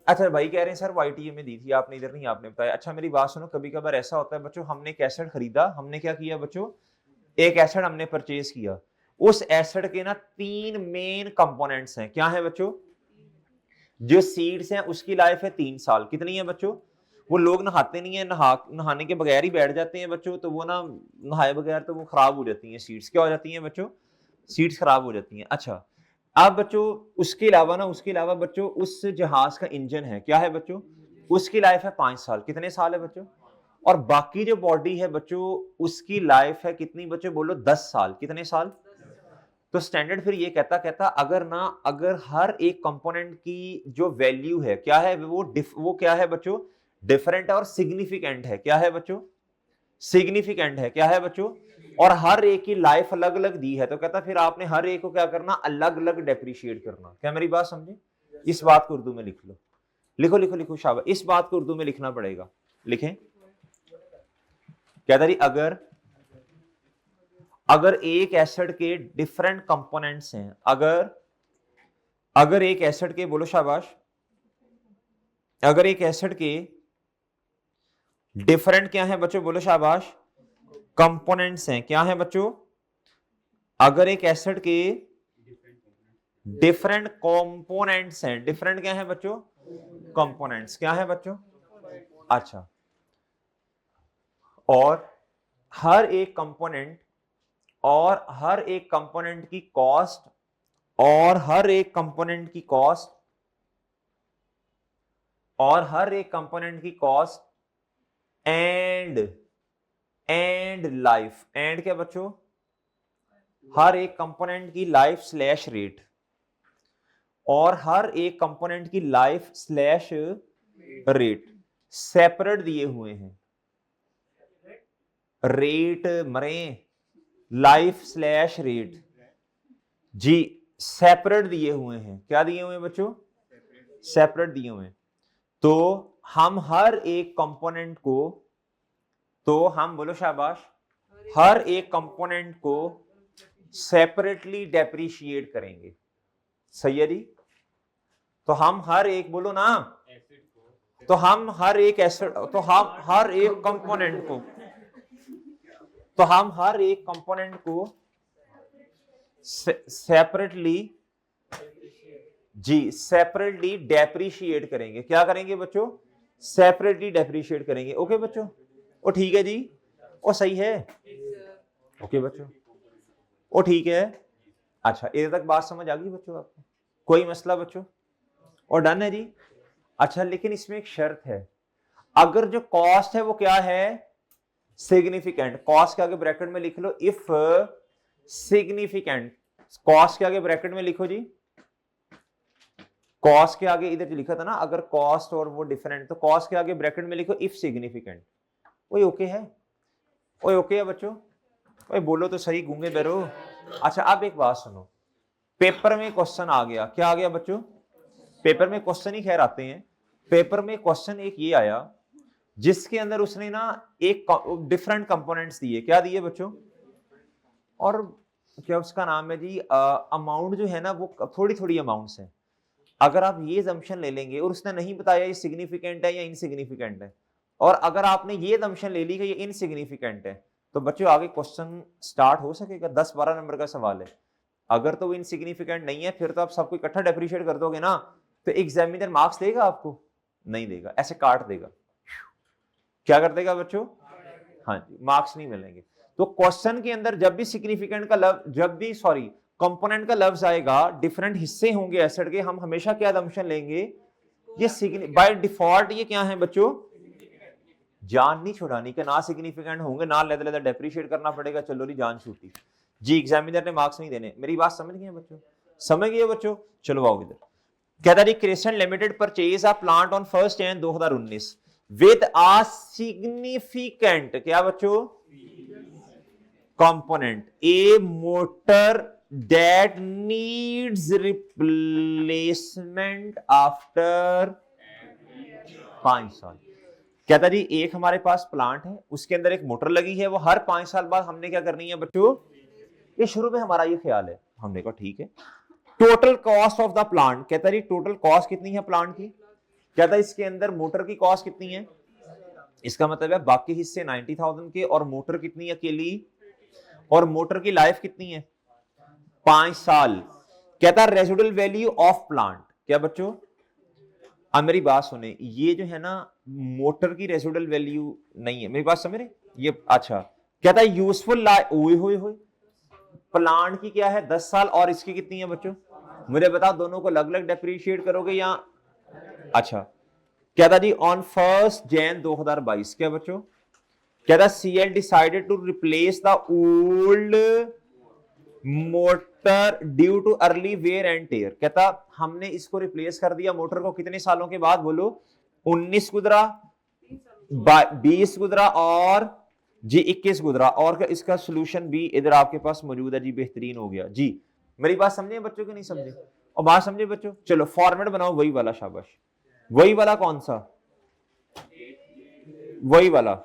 अच्छा भाई कह रहे हैं सर वाईटीए में दी थी आपने, इधर नहीं आपने बताया। अच्छा मेरी बात सुनो, कभी कभार ऐसा होता है बच्चों, हमने एक एसेट खरीदा, हमने क्या किया बच्चों, एक एसेट हमने परचेज किया। उस एसेट के ना 3 मेन कंपोनेंट्स हैं। क्या है बच्चों? जो सीड्स हैं उसकी लाइफ है 3 साल। कितनी है बच्चों? वो लोग नहाते नहीं है, नहाने के बगैर ही बैठ जाते हैं बच्चों, तो वो ना नहाए बगैर तो वो खराब हो जाती हैं सीड्स। क्या हो जाती हैं बच्चों? सीड्स खराब हो जाती हैं। अच्छा अब बच्चों उसके अलावा बच्चों उस जहाज का इंजन है, क्या है बच्चों? उसकी लाइफ है 5 साल। कितने साल है बच्चों? और बाकी जो बॉडी है बच्चों उसकी लाइफ है कितनी बच्चों, बोलो 10 साल। कितने साल? तो स्टैंडर्ड फिर ये कहता अगर हर एक कंपोनेंट की जो वैल्यू है क्या है, वो क्या है बच्चों, डिफरेंट और सिग्निफिकेंट है। क्या है बच्चों? सिग्निफिकेंट है। क्या है बच्चों? और हर एक की लाइफ अलग अलग दी है, तो कहता फिर आपने हर एक को क्या करना, अलग अलग डेप्रिशिएट करना। क्या मेरी बात समझे? इस बात को उर्दू में लिख लो, लिखो लिखो लिखो शाबाश, इस बात को उर्दू में लिखना पड़ेगा। लिखें। कहता जी अगर एक एसिड के डिफरेंट कंपोनेंट्स हैं, अगर एक एसिड के, बोलो शाबाश, अगर एक एसिड के डिफरेंट क्या है बच्चों, बोलो शाबाश, कंपोनेंट्स हैं। क्या है बच्चों? अगर एक एसिड के डिफरेंट कंपोनेंट्स हैं, डिफरेंट क्या है बच्चों, कंपोनेंट्स। क्या है बच्चों? अच्छा, और हर एक कंपोनेंट की कॉस्ट, और हर एक कंपोनेंट की कॉस्ट, एंड लाइफ, एंड क्या बच्चों, हर एक कंपोनेंट की लाइफ स्लैश रेट, और हर एक कंपोनेंट की लाइफ स्लैश रेट सेपरेट दिए हुए हैं। रेट मरे, लाइफ स्लैश रेट जी सेपरेट दिए हुए हैं। क्या दिए हुए हैं बच्चों? सेपरेट दिए हुए हैं। तो हम हर एक कंपोनेंट को, तो हम बोलो शाबाश, हर एक कंपोनेंट को सेपरेटली डेप्रिशिएट करेंगे। सही है जी? तो हम हर एक, बोलो ना, तो हम हर एक एसिड, तो हम हर एक कंपोनेंट को, तो हम हर एक कंपोनेंट को सेपरेटली जी सेपरेटली डेप्रिशिएट करेंगे। क्या करेंगे बच्चों? सेपरेटली डेप्रिशिएट करेंगे। ओके बच्चों? ओ ठीक है जी? ओ सही है? ओके बच्चों? ओ ठीक है? अच्छा इधर तक बात समझ आ गई बच्चों आपको? कोई मसला बच्चों? और डन है जी? अच्छा लेकिन इसमें एक शर्त है, अगर जो कॉस्ट है वो क्या है, सिग्निफिकेंट। कॉस्ट के आगे ब्रैकेट में लिख लो इफ सिग्निफिकेंट। कॉस्ट के आगे ब्रैकेट में लिखो जी, कॉस्ट के आगे इधर लिखा था ना, अगर कॉस्ट और वो डिफरेंट, तो कॉस्ट के आगे ब्रैकेट में लिखो इफ सिग्निफिकेंट। वही ओके है? वही ओके है बच्चों? वही बोलो तो सही, गूंगे बैरो। अच्छा अब एक बात सुनो, पेपर में क्वेश्चन आ गया, क्या आ गया बच्चों? पेपर में क्वेश्चन ही खैर आते हैं। पेपर में क्वेश्चन एक ये आया जिसके अंदर उसने ना एक डिफरेंट कंपोनेंट्स दिए। क्या दिए बच्चों? और क्या उसका नाम है जी, अमाउंट जो है ना वो थोड़ी थोड़ी अमाउंट्स हैं। अगर आप ये जम्पशन ले लेंगे और उसने नहीं बताया ये सिग्निफिकेंट है या इनसिग्निफिकेंट है, और अगर आपने ये जम्पशन ले ली कि ये इनसिग्निफिकेंट है, तो बच्चों आगे क्वेश्चन स्टार्ट हो सकेगा? 10-12 नंबर का सवाल है। अगर तो वो इनसिग्निफिकेंट नहीं है फिर तो आप सबको इकट्ठा डेप्रिशिएट कर दोगे ना, तो एग्जामिनर मार्क्स देगा आपको? नहीं देगा, ऐसे काट देगा। क्या कर देगा बच्चों? हाँ जी, मार्क्स नहीं मिलेंगे। तो क्वेश्चन के अंदर जब भी सिग्निफिकेंट का लफ्ज, जब भी सॉरी कंपोनेंट का लफ्ज आएगा, डिफरेंट हिस्से होंगे एसिड के, हम हमेशा क्या असम्पशन लेंगे, ये बाय डिफॉल्ट ये क्या है बच्चों, जान नहीं छुड़ानी कि ना सिग्निफिकेंट होंगे ना लेदर डेप्रिशिएट करना पड़ेगा, चलो जी जान छूटी जी, एग्जामिनर ने मार्क्स नहीं देने। मेरी बात समझ गए बच्चों? समझ गए बच्चों? चलो आओ इधर। कहता जी Kristen limited purchase a plant on 1 January 2019 with a significant क्या बच्चों component a motor that needs replacement after 5 साल। कहता जी एक हमारे पास प्लांट है, उसके अंदर एक मोटर लगी है, वो हर 5 साल बाद हमने क्या करनी है बच्चों? ये शुरू में हमारा ये ख्याल है, हमने कहा ठीक है। Total cost of the plant, कहता जी टोटल कॉस्ट कितनी है प्लांट की? कहता है इसके अंदर मोटर की कॉस्ट कितनी है? इसका मतलब है बाकी हिस्से 90,000 के और मोटर कितनी अकेली, और मोटर की लाइफ कितनी है? 5 साल। कहता है रेजिडुअल वैल्यू ऑफ प्लांट क्या बच्चों? अब मेरी बात सुने, ये जो है ना मोटर की रेजिडुअल वैल्यू नहीं है, मेरी बात समझ रहे ये? अच्छा कहता है यूजफुल लाइफ ओए प्लांट की क्या है 10 साल और इसकी कितनी है बच्चों? मुझे बताओ दोनों को अलग अलग डेप्रिशिएट करोगे या? अच्छा कहता जी ऑन 1 जनवरी 2022 क्या बच्चों? कहता CL decided to replace the old motor due to early wear and tear. कहता हमने इसको रिप्लेस कर दिया मोटर को कितने सालों के बाद? बोलो 19 गुजरा, 20 गुजरा और जी 21 गुजरा, और इसका सोल्यूशन भी इधर आपके पास मौजूद है जी, बेहतरीन हो गया जी। मेरी बात समझे बच्चों की नहीं समझे? और बात समझे बच्चों? चलो फॉर्मेट बनाओ वही वाला, शाबाश। वही वाला कौन सा? वही वाला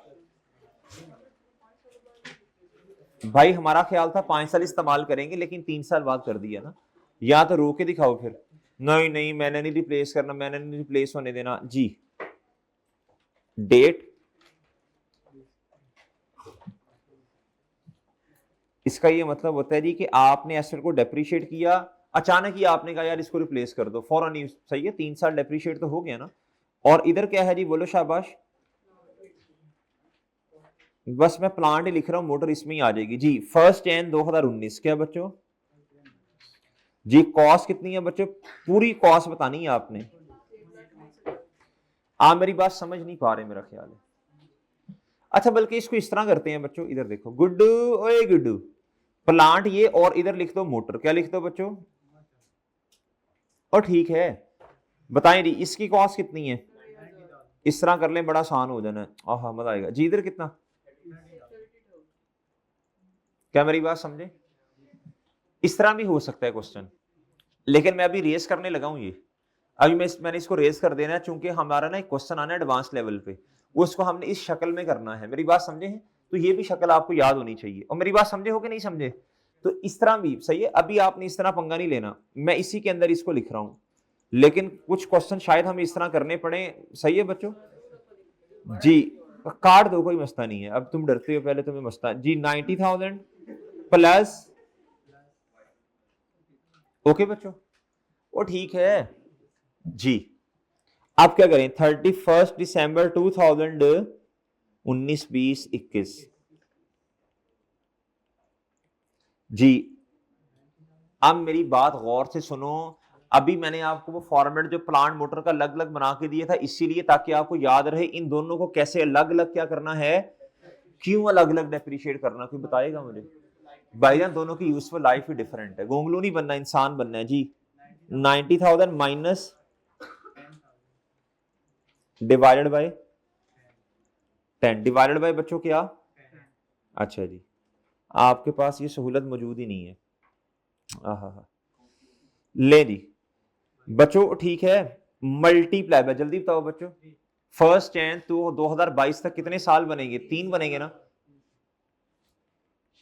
भाई हमारा ख्याल था 5 साल इस्तेमाल करेंगे लेकिन 3 साल बाद कर दिया ना, या तो रो के दिखाओ फिर। नहीं नहीं मैंने नहीं रिप्लेस करना, मैंने नहीं रिप्लेस होने देना जी। डेट, इसका ये मतलब होता है जी कि आपने एसेट को डेप्रिशिएट किया, अचानक ही आपने कहा यार इसको रिप्लेस कर दो, फौरन ही सही है, 3 साल डेप्रिशिएट तो हो गया ना। और इधर क्या है जी, बोलो शाबाश। बस मैं प्लांट ही लिख रहा हूं, मोटर इसमें ही आ जाएगी जी। 1 जनवरी 2019 क्या बच्चों जी? कॉस्ट कितनी है बच्चों? पूरी कॉस्ट बतानी है आपने। आप मेरी बात समझ नहीं पा रहे मेरा ख्याल है। अच्छा बल्कि इसको इस तरह करते हैं बच्चों, इधर देखो गुड्डू, ओए गुड्डू, प्लांट ये और इधर लिख दो मोटर, क्या लिख दो बच्चों? और ठीक है बताएं जी इसकी कॉस्ट कितनी है? इस तरह कर लें, बड़ा आसान हो जाना है, आहा मजा आएगा जी। इधर कितना? क्या मेरी बात समझे? इस तरह भी हो सकता है क्वेश्चन, लेकिन मैं अभी रेस करने लगा हूं ये। अभी मैंने इसको रेस कर देना है, चूंकि हमारा ना एक क्वेश्चन आना है एडवांस लेवल पे, उसको हमने इस शक्ल में करना है। मेरी बात समझे हैं? तो ये भी शक्ल आपको याद होनी चाहिए। और मेरी बात समझे हो कि नहीं समझे? तो इस तरह भी सही है। अभी आपने इस तरह पंगा नहीं लेना, मैं इसी के अंदर इसको लिख रहा हूं, लेकिन कुछ क्वेश्चन शायद हमें इस तरह करने पड़े। सही है बच्चों जी? काट दो कोई मसला नहीं है, अब तुम डरते हो, पहले तुम्हें मसला जी। 90,000 प्लस, ओके बच्चों, वो ठीक है जी। आप क्या करें? 31 दिसंबर 2019, 20, 21 जी। अब मेरी बात गौर से सुनो, अभी मैंने आपको वो फॉर्मेट जो प्लांट मोटर का अलग अलग बना के दिया था, इसीलिए ताकि आपको याद रहे इन दोनों को कैसे अलग अलग क्या करना है, क्यों अलग अलग डेप्रिशिएट करना, कोई बताएगा मुझे? भाईजान दोनों की यूजफुल लाइफ ही डिफरेंट है, गोंगलू नहीं बनना, इंसान बनना है जी। 90,000 minus divided by 10 divided by बच्चों क्या? अच्छा जी, आपके पास ये सहूलत मौजूद ही नहीं है। आहा ले जी बच्चों, ठीक है। मल्टीप्लाई बाय, जल्दी बताओ बच्चों, 1 जनवरी तो 2022 तक कितने साल बनेंगे? 3 बनेंगे ना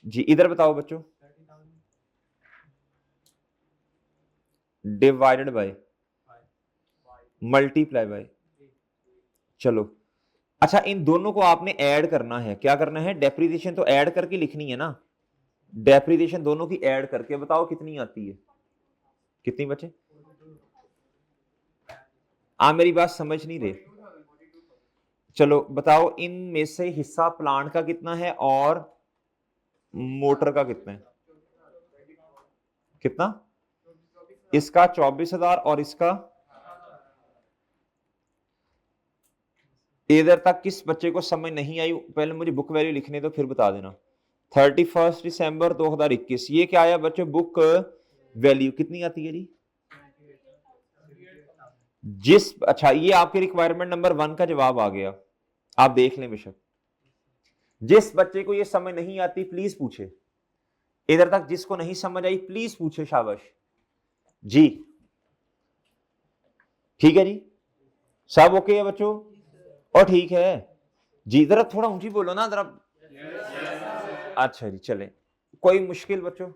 जी। इधर बताओ बच्चों, डिवाइडेड बाय, मल्टीप्लाई बाय, चलो। अच्छा इन दोनों को आपने ऐड करना है, क्या करना है? डेप्रिसिएशन तो ऐड करके लिखनी है ना, डेप्रिसिएशन दोनों की ऐड करके बताओ कितनी आती है? कितनी बचे? आप मेरी बात समझ नहीं रहे। चलो बताओ इनमें से हिस्सा प्लांट का कितना है और मोटर का कितना है? कितना? इसका 24,000 और इसका इधर तक किस बच्चे को समझ नहीं आई, पहले मुझे बुक वैल्यू लिखने दो फिर बता देना। 31 दिसंबर 2021 ये क्या आया बच्चों, बुक वैल्यू कितनी आती है जी? अच्छा ये आपके रिक्वायरमेंट नंबर 1 का जवाब आ गया, आप देख लें बेशक। जिस बच्चे को ये समझ नहीं आती प्लीज पूछे, इधर तक जिसको नहीं समझ आई प्लीज पूछे, शाबाश जी। ठीक है जी, सब ओके है बच्चों? और ठीक है जी, जरा थोड़ा ऊंची बोलो ना जरा। अच्छा जी, चले, कोई मुश्किल बच्चों?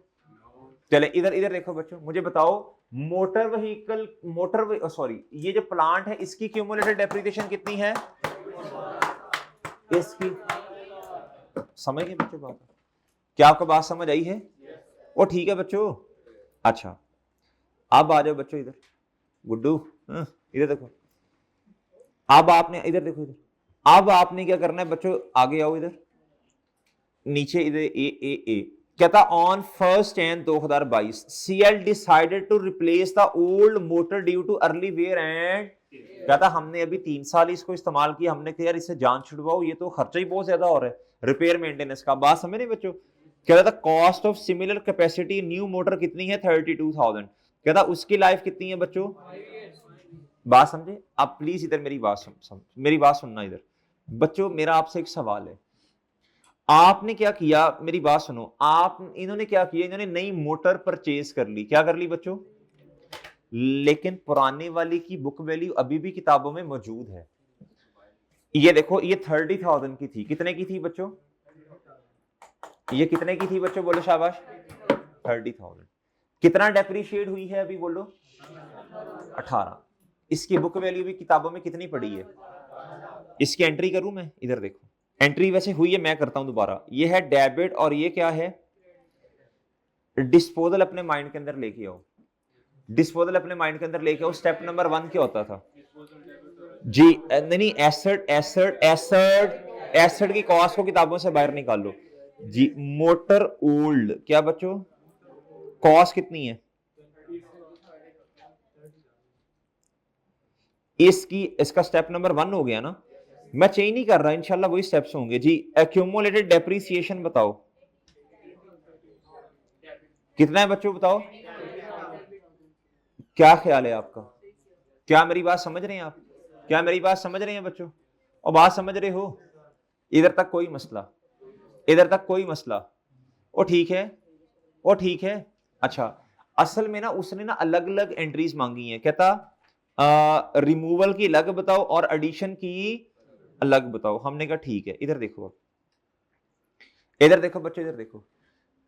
चले इधर इधर देखो बच्चों, मुझे बताओ मोटर व्हीकल, सॉरी ये जो प्लांट है इसकी क्यूमुलेटेड डेप्रिसिएशन कितनी है? इसकी समझ गए बच्चों बात? क्या आपको बात समझ आई है? वो ठीक है बच्चों। अच्छा अब आ जाओ बच्चों इधर, गुड्डू इधर देखो, अब आपने इधर देखो, इधर अब आपने क्या करना है बच्चों, आगे आओ इधर नीचे, इधर ए कहता on 1 January 2022 CL decided to replace the old motor due to early wear and, कहता हमने अभी 3 साल इसको इस्तेमाल किया, हमने कहा यार इससे जान छुड़वाओ, ये तो खर्चा ही बहुत ज्यादा हो रहा है रिपेयर मेंटेनेंस का। बात समझ नहीं बच्चों? कहता था cost of similar capacity new motor कितनी है? 32,000। कहता उसकी लाइफ कितनी है बच्चों? बात समझे? आप प्लीज इधर मेरी बात मेरी बात सुनना इधर बच्चों, मेरा आपसे एक सवाल है, आपने क्या किया, मेरी बात सुनो, इन्होंने क्या किया, इन्होंने नई मोटर परचेज कर ली, क्या कर ली बच्चों? लेकिन पुराने वाली की बुक वैल्यू अभी भी किताबों में मौजूद है। ये देखो ये 30,000 की थी, कितने की थी बच्चों? ये कितने की थी बच्चों, बोलो शाबाश? 30,000। कितना डेप्रिशिएट हुई है अभी बोलो? 18। इसकी बुक वैल्यू भी किताबों में कितनी पड़ी है? इसकी एंट्री करूं मैं, इधर देखो एंट्री वैसे हुई है, मैं करता हूं दोबारा। ये है डेबिट और ये क्या है? डिस्पोजल। अपने माइंड के अंदर लेके आओ, डिस्पोजल अपने माइंड के अंदर लेके आओ। स्टेप नंबर 1 क्या होता था जी? नहीं, एसेट की कॉस्ट को किताबों से बाहर निकालो जी। मोटर ओल्ड क्या बच्चों, कॉस्ट कितनी है इसकी? इसका स्टेप नंबर 1 हो गया ना, मैं चेंज नहीं कर रहा, इंशाल्लाह वही स्टेप्स होंगे जी। एक्यूमुलेटेड डेप्रिसिएशन बताओ कितना है बच्चों, बताओ क्या ख्याल है आपका? क्या मेरी बात समझ रहे हैं आप? क्या मेरी बात समझ रहे हैं बच्चों? और बात समझ रहे हो? इधर तक कोई मसला? इधर तक कोई मसला? ओ ठीक है, ओ ठीक है। अच्छा असल में ना उसने ना अलग अलग एंट्रीज मांगी हैं, कहता रिमूवल की अलग बताओ और एडिशन की अलग बताओ। हमने कहा ठीक है। इधर देखो, इधर देखो बच्चों, इधर देखो,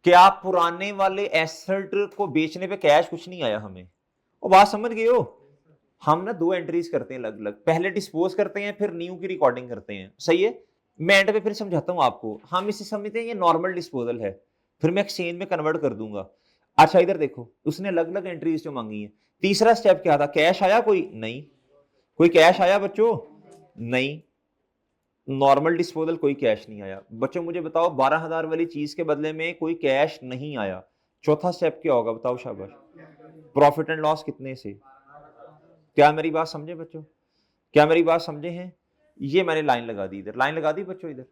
क्या पुराने वाले एसेट को बेचने पे कैश कुछ नहीं आया हमें? वो बात समझ गए हो? हम ना 2 एंट्रीज करते हैं अलग अलग, पहले डिस्पोज करते हैं फिर न्यू की रिकॉर्डिंग करते हैं, सही है? मैं एंड पे फिर समझाता हूं आपको। हम इसे समझते हैं ये नॉर्मल डिस्पोजल है, फिर मैं एक्सचेंज में कन्वर्ट कर दूंगा। अच्छा इधर देखो, उसने अलग अलग एंट्रीज जो मांगी है। तीसरा स्टेप क्या था? कैश आया कोई? नहीं। कोई कैश आया बच्चों? नहीं। नॉर्मल डिस्पोजल कोई कैश नहीं आया। बच्चों मुझे बताओ 12,000 वाली चीज के बदले में कोई कैश नहीं आया, चौथा स्टेप क्या होगा बताओ शाबाश? प्रॉफिट एंड लॉस कितने से? क्या मेरी बात समझे बच्चों? क्या मेरी बात समझे हैं? ये मैंने लाइन लगा दी, इधर लाइन लगा दी बच्चों, इधर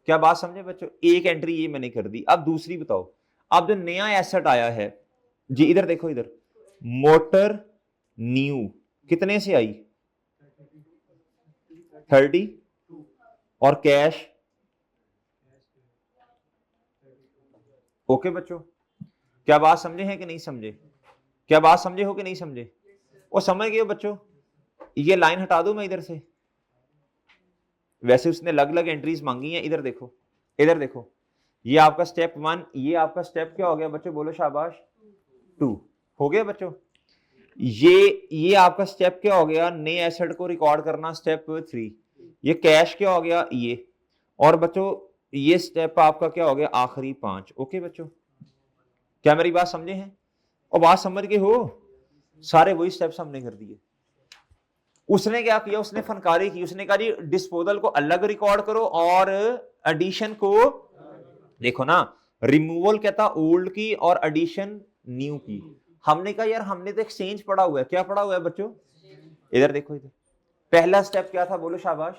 क्या बात समझे बच्चों? एक एंट्री ये मैंने कर दी। अब दूसरी बताओ, अब जो नया एसेट आया है जी, इधर देखो, इधर मोटर न्यू कितने से आई? 30 और कैश। ओके बच्चों, क्या बात समझे हैं कि नहीं समझे? क्या बात समझे हो कि नहीं समझे? वो समझ गए बच्चों? ये लाइन हटा दूं मैं इधर से? वैसे उसने अलग अलग एंट्रीज मांगी हैं। इधर देखो, इधर देखो, ये आपका स्टेप 1, ये आपका स्टेप क्या हो गया बच्चों, बोलो शाबाश? 2 हो गया बच्चों। ये आपका स्टेप क्या हो गया, नए एसेट को रिकॉर्ड करना, स्टेप 3। ये कैश क्या हो गया ये, और बच्चों ये स्टेप आपका क्या हो गया, आखिरी 5। ओके बच्चों, क्या मेरी बात समझे हैं? और बात समझ गए हो? सारे वही स्टेप्स हमने कर दिए। उसने क्या किया, उसने फनकारी की, उसने कहा जी डिस्पोजल को अलग रिकॉर्ड करो और एडिशन को देखो ना, रिमूवल कहता ओल्ड की और एडिशन न्यू की। हमने कहा यार हमने तो एक्सचेंज पढ़ा हुआ है। क्या पढ़ा हुआ है बच्चों? इधर देखो, इधर पहला स्टेप क्या था, बोलो शाबाश?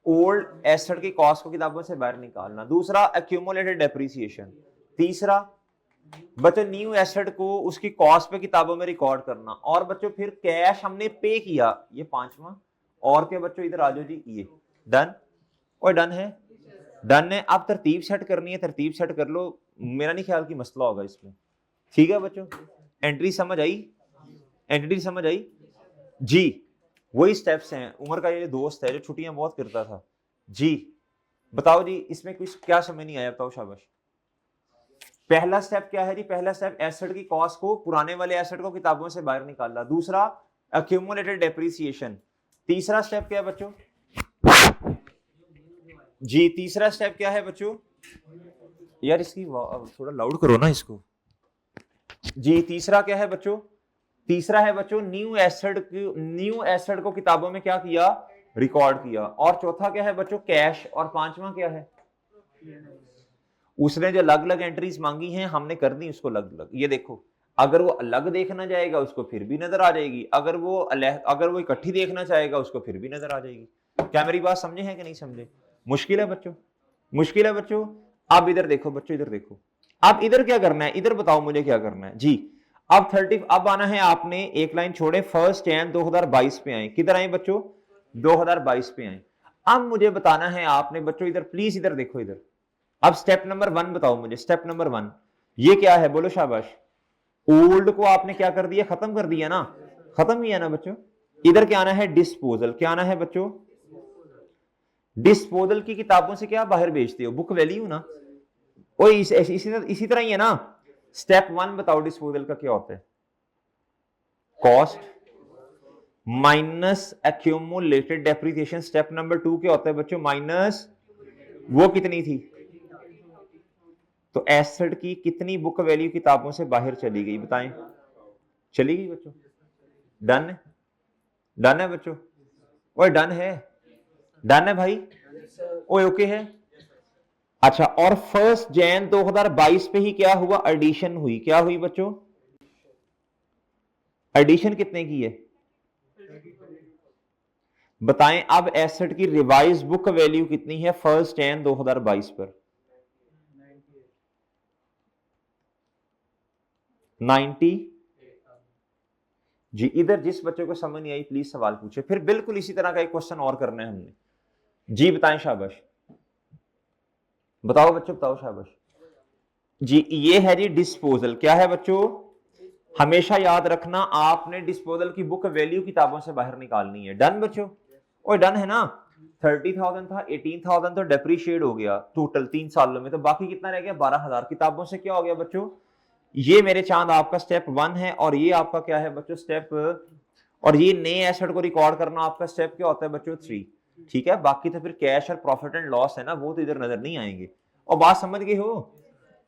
ओल्ड एसेट की कॉस्ट को किताबों से बाहर निकालना। दूसरा एक्यूमुलेटेड डेप्रिसिएशन। तीसरा बच्चों न्यू एसेट को उसकी कॉस्ट पे किताबों में रिकॉर्ड करना। और बच्चों फिर कैश हमने पे किया, ये पांचवा। और क्या बच्चों, इधर आ जाओ जी, ये डन। और डन है, डन है। अब तरतीब सेट करनी है, तरतीब सेट कर लो, मेरा नहीं ख्याल कि मसला होगा इसमें। ठीक है बच्चों, एंट्री समझ आई, एंट्री समझ आई जी। वही स्टेप्स हैं। उमर का ये दोस्त है जो छुट्टियां बहुत करता था जी। बताओ जी, इसमें कुछ क्या समझ नहीं आया, बताओ शाबाश। पहला स्टेप क्या है जी? पहला स्टेप एसेट की कॉस्ट को, पुराने वाले एसेट को किताबों से बाहर निकालना। दूसरा एक्यूमुलेटेड डेप्रिसिएशन। तीसरा स्टेप क्या है बच्चों जी? तीसरा स्टेप क्या है बच्चों? यार इसकी थोड़ा लाउड करो ना इसको जी। तीसरा क्या है बच्चों? तीसरा है बच्चों न्यू एसेट को किताबों में क्या किया? रिकॉर्ड किया। और चौथा क्या है बच्चों? कैश। और पांचवा क्या है? उसने जो अलग अलग एंट्रीज मांगी हैं हमने कर दी उसको अलग अलग। ये देखो, अगर वो अलग देखना चाहेगा उसको फिर भी नजर आ जाएगी, अगर वो इकट्ठी देखना चाहेगा उसको फिर भी नजर आ जाएगी। क्या मेरी बात समझे हैं कि नहीं समझे? मुश्किल है बच्चों, मुश्किल है बच्चों। अब इधर देखो बच्चों, इधर देखो। अब इधर क्या करना है? इधर बताओ मुझे क्या करना है जी। अब आना है आपने, एक लाइन छोड़े, 1 जनवरी 2022 पे आए। किधर आए बच्चों? 2022 पे आए। अब मुझे बताना है आपने बच्चों, इधर प्लीज इधर देखो इधर। अब स्टेप नंबर 1 बताओ मुझे, स्टेप नंबर 1 ये क्या है? बोलो शाबाश। ओल्ड को आपने क्या कर दिया? खत्म कर दिया ना, खत्म किया ना बच्चों। इधर क्या आना है? डिस्पोजल। क्या आना है बच्चों? डिस्पोजल की किताबों से क्या बाहर बेचते हो? बुक वैल्यू ना। ओ इसी तरह ही है ना। स्टेप 1 बताओ डिस्पोजल का क्या होता है? Cost minus accumulated depreciation. Step number 2 क्या होता है बच्चों? माइनस वो कितनी थी, तो एसेट की कितनी बुक वैल्यू किताबों से बाहर चली गई, बताएं। चली गई बच्चों? डन है, डन है बच्चों? ओए डन है, डन है भाई? ओए ओके है। अच्छा, और 1 जनवरी 2022 पे ही क्या हुआ? एडिशन हुई। क्या हुई बच्चों? एडिशन कितने की है बताएं। अब एसेट की रिवाइज बुक वैल्यू कितनी है 1 जनवरी 2022 पर? 90 जी। इधर जिस बच्चे को समझ नहीं आई प्लीज सवाल पूछे, फिर बिल्कुल इसी तरह का एक क्वेश्चन और करना है हमने जी। बताएं शाबाश, बताओ बच्चों, बताओ शाबाश जी। ये है जी डिस्पोजल। क्या है बच्चों? हमेशा याद रखना आपने डिस्पोजल की बुक वैल्यू किताबों से बाहर निकालनी है। डन बच्चों? और डन है ना। 30,000 था, 18,000 तो डेप्रीशिएट हो गया टोटल 3 सालों में, तो बाकी कितना रह गया? 12,000। किताबों से क्या हो गया बच्चों? ये मेरे चांद आपका स्टेप 1 है, और ये आपका क्या है बच्चों? स्टेप, और ये नए एसेट को रिकॉर्ड करना आपका स्टेप क्या होता है बच्चों? 3। ठीक है, बाकी तो फिर कैश और प्रॉफिट एंड लॉस है ना, वो तो इधर नजर नहीं आएंगे। और बात समझ गए हो?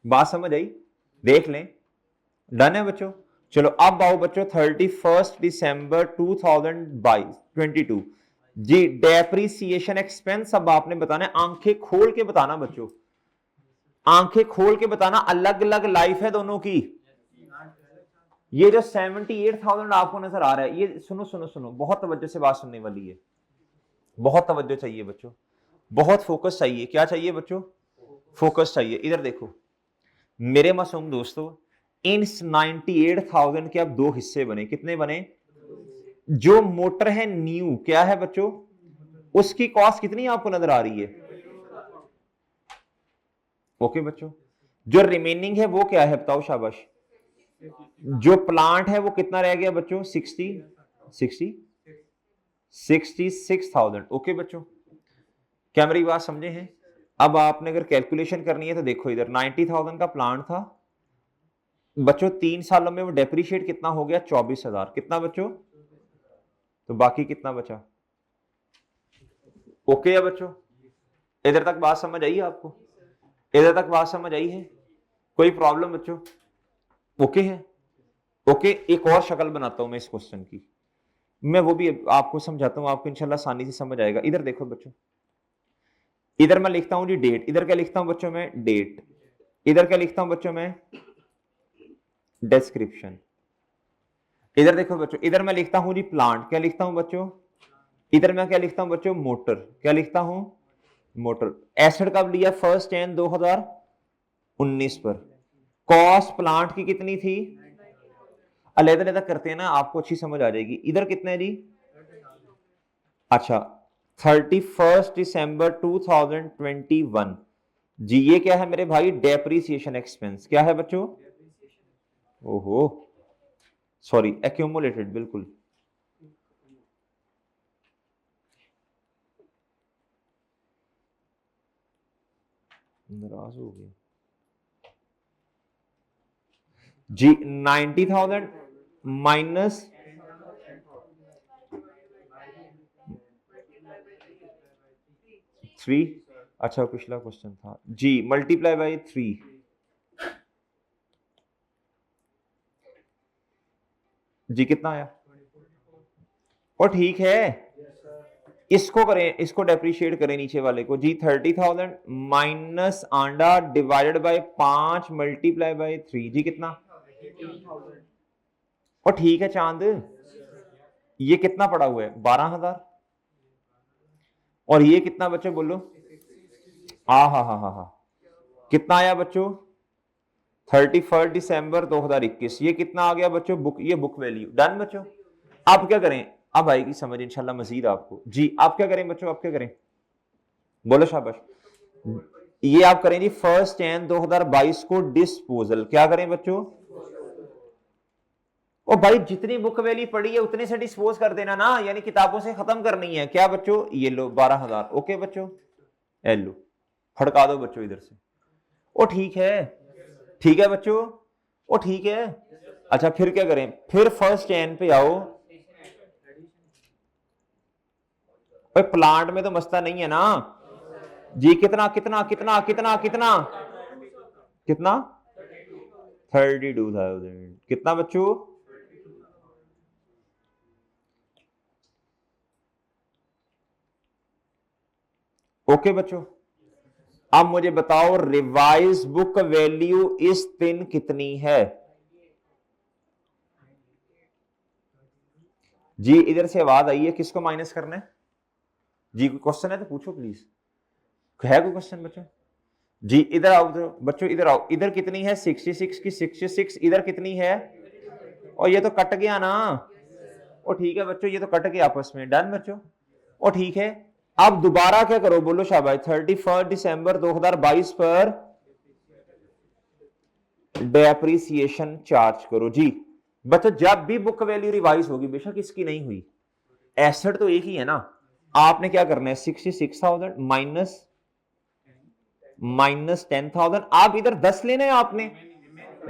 बात समझ आई? देख लें। डन है बच्चों? चलो अब आओ बच्चों 31 दिसंबर 2022 जी। डेप्रीसिएशन एक्सपेंस अब आपने बताना है, आंखें खोल के बताना बच्चों, आंखें खोल के बताना। अलग अलग लाइफ है दोनों की। ये जो 78,000 आपको नजर आ रहा है, ये सुनो सुनो सुनो, बहुत तवज्जो से बात सुनने वाली है, बहुत तवज्जो चाहिए बच्चों, बहुत फोकस चाहिए। क्या चाहिए बच्चों? फोकस चाहिए। इधर देखो मेरे मासूम दोस्तों, इन 98,000 के अब दो हिस्से बने। कितने बने? जो मोटर है न्यू, क्या है बच्चों? उसकी कॉस्ट कितनी आपको नजर आ रही है? ओके बच्चों। जो रिमेनिंग है वो क्या है बताओ शाबाश। जो प्लांट है वो कितना रह गया बच्चों? 66,000। ओके बच्चों, क्या मेरी बात समझे हैं? अब आपने अगर कैलकुलेशन करनी है तो देखो इधर 90,000 का प्लांट था बच्चों, 3 सालों में वो डेप्रीशिएट कितना हो गया? 24,000। कितना बच्चों? तो बाकी कितना बचा? ओके है बच्चों? इधर तक बात समझ आई है आपको? इधर तक बात समझ आई है? कोई प्रॉब्लम बच्चों? ओके है? ओके, एक और शक्ल बनाता हूं मैं इस क्वेश्चन की, मैं वो भी आपको समझाता हूं, आपको इंशाल्लाह आसानी से समझ आएगा। इधर देखो बच्चों, इधर मैं लिखता हूं जी डेट। इधर क्या लिखता हूं बच्चों? मैं डेट। इधर क्या लिखता हूं बच्चों? मैं डिस्क्रिप्शन। इधर देखो बच्चों, इधर मैं लिखता हूं जी प्लांट। क्या लिखता हूं बच्चों? इधर मैं क्या लिखता हूं बच्चों, मोटर, क्या लिखता हूं, मोटर। एसेट कब लिया, 1 जनवरी 2019 पर। कॉस्ट प्लांट की कितनी थी, अलग-अलग करते हैं ना, आपको अच्छी समझ आ जाएगी। इधर कितने है जी, अच्छा 31 दिसंबर 2021 जी। ये क्या है मेरे भाई, डेप्रीसिएशन एक्सपेंस। क्या है बच्चों, ओहो सॉरी, एक्यूमुलेटेड, बिल्कुल। नाराज हो गया जी। 90,000 माइनस 3, अच्छा पिछला क्वेश्चन था जी, मल्टीप्लाई बाई 3 जी, कितना आया, और ठीक है, इसको करें, इसको डेप्रिशिएट करें नीचे वाले को जी। 30,000 माइनस आंडा डिवाइडेड बाय 5 मल्टीप्लाई बाय 3 जी, कितना, और ठीक है चांद, ये कितना पड़ा हुआ है, 12,000, और ये कितना बच्चों बोलो, हा, कितना आया बच्चों, 31 दिसंबर 2021, ये कितना आ गया बच्चों, बुक, ये बुक वैल्यू। डन बच्चों। आप क्या करें, अब आएगी समझ इंशाल्लाह मजीद आपको जी। आप क्या करें बच्चों, आप क्या करें, बोलो शाबाश। ये आप करें जी 1 जनवरी 2022 को डिस्पोजल, क्या करें बच्चों, और भाई जितनी बुक वैल्यू पड़ी है उतने से डिस्पोज कर देना ना, यानी किताबों से खत्म करनी है। क्या बच्चों, ये लो 12,000, ओके बच्चों, ए लो, फड़का दो बच्चों इधर से, ओ ठीक है, ठीक है बच्चों, ओ ठीक है। अच्छा फिर क्या करें, फिर 1 जनवरी पे आओ, भाई प्लांट में तो मसला नहीं है ना जी। कितना कितना कितना कितना कितना कितना, 32,000, कितना बच्चों, ओके बच्चों। अब मुझे बताओ रिवाइज बुक वैल्यू इस दिन कितनी है जी। इधर से आवाज आई है, किसको माइनस करना है जी, कोई क्वेश्चन है तो पूछो प्लीज, है कोई क्वेश्चन बच्चों जी। इधर आओ बच्चों, इधर आओ, इधर कितनी है 66 की 66, इधर कितनी है, और ये तो कट गया ना, और ठीक है बच्चों, ये तो कट गया आपस में। डन बच्चों, और ठीक है। अब दोबारा क्या करो, बोलो शाबाश, 31 दिसंबर 2022 पर डेप्रिसिएशन चार्ज करो जी। बच्चों जब भी बुक वैल्यू रिवाइज होगी, बेशक इसकी नहीं हुई, एसेट तो एक ही है ना, आपने क्या करना है, 66,000 माइनस 10,000, आप इधर 10 लेना है आपने,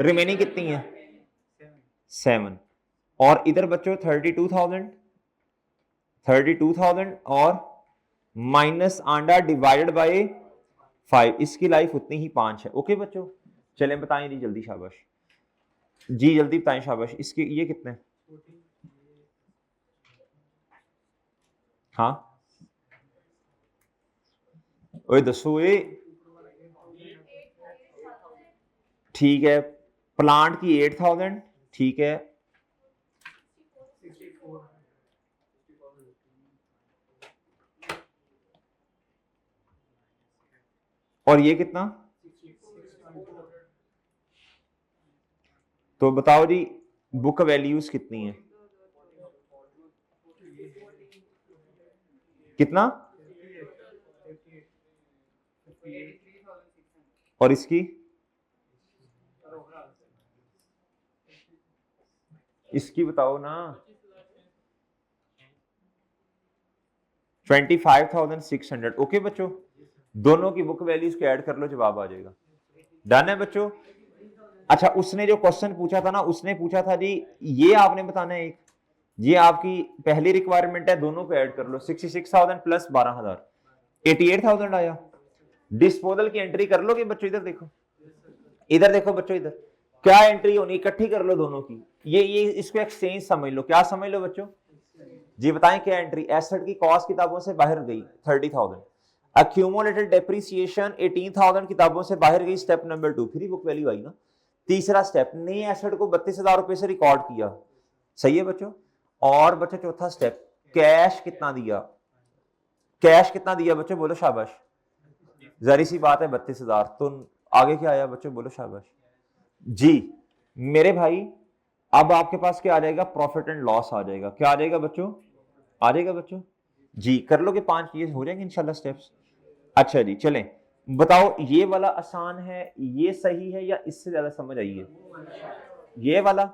रिमेनिंग कितनी है 7, और इधर बच्चों 32,000 और माइनस आंडा डिवाइडेड बाय 5, इसकी लाइफ उतनी ही 5 है। ओके बच्चों, चलें बताएं जी जल्दी, शाबाश जी, जल्दी बताएं शाबाश। इसके ये कितने, हाँ ओए दसो ये, ठीक है, प्लांट की 8,000, ठीक है, और ये कितना, तो बताओ जी बुक वैल्यूज कितनी है, कितना, और इसकी बताओ ना, 25,600। ओके बच्चों, दोनों की बुक वैल्यूज को ऐड कर लो, जवाब आ जाएगा। डन है बच्चों। अच्छा उसने जो क्वेश्चन पूछा था ना, उसने पूछा था जी, ये आपने बताना है एक, ये आपकी पहली रिक्वायरमेंट है, दोनों को ऐड कर लो, 66,000 प्लस 12,000, 88,000 आया। डिस्पोजल की एंट्री कर लोगे बच्चों, इधर देखो, इधर देखो बच्चों, इधर क्या एंट्री होनी, इकट्ठी कर लो दोनों की, ये इसको एक्सचेंज समझ लो, क्या समझ लो बच्चों जी, बताएं क्या एंट्री, एसेट की कॉस्ट किताबों से बाहर गई 30,000, अक्यूमुलेटेड डेप्रिसिएशन 18,000 किताबों से बाहर गई, step number 2, free book value आई ना। तीसरा स्टेप, नए एसेट को 32,000 रुपए से रिकॉर्ड किया, सही है बच्चों। और बच्चों चौथा स्टेप, कैश कितना दिया, कैश कितना दिया बच्चों, बोलो शाबाश। जरी सी बात है 32,000। तो आगे क्या आया बच्चों, बोलो शाबाश जी। मेरे भाई अब आपके पास क्या आ जाएगा, प्रॉफिट एंड लॉस आ जाएगा। क्या आ जाएगा बच्चों, आ जाएगा बच्चों जी। कर लोगे 5, ये हो जाएंगे इंशाल्लाह स्टेप्स। अच्छा जी चलें, बताओ ये वाला आसान है, ये सही है या इससे ज्यादा समझ आई है? ये वाला,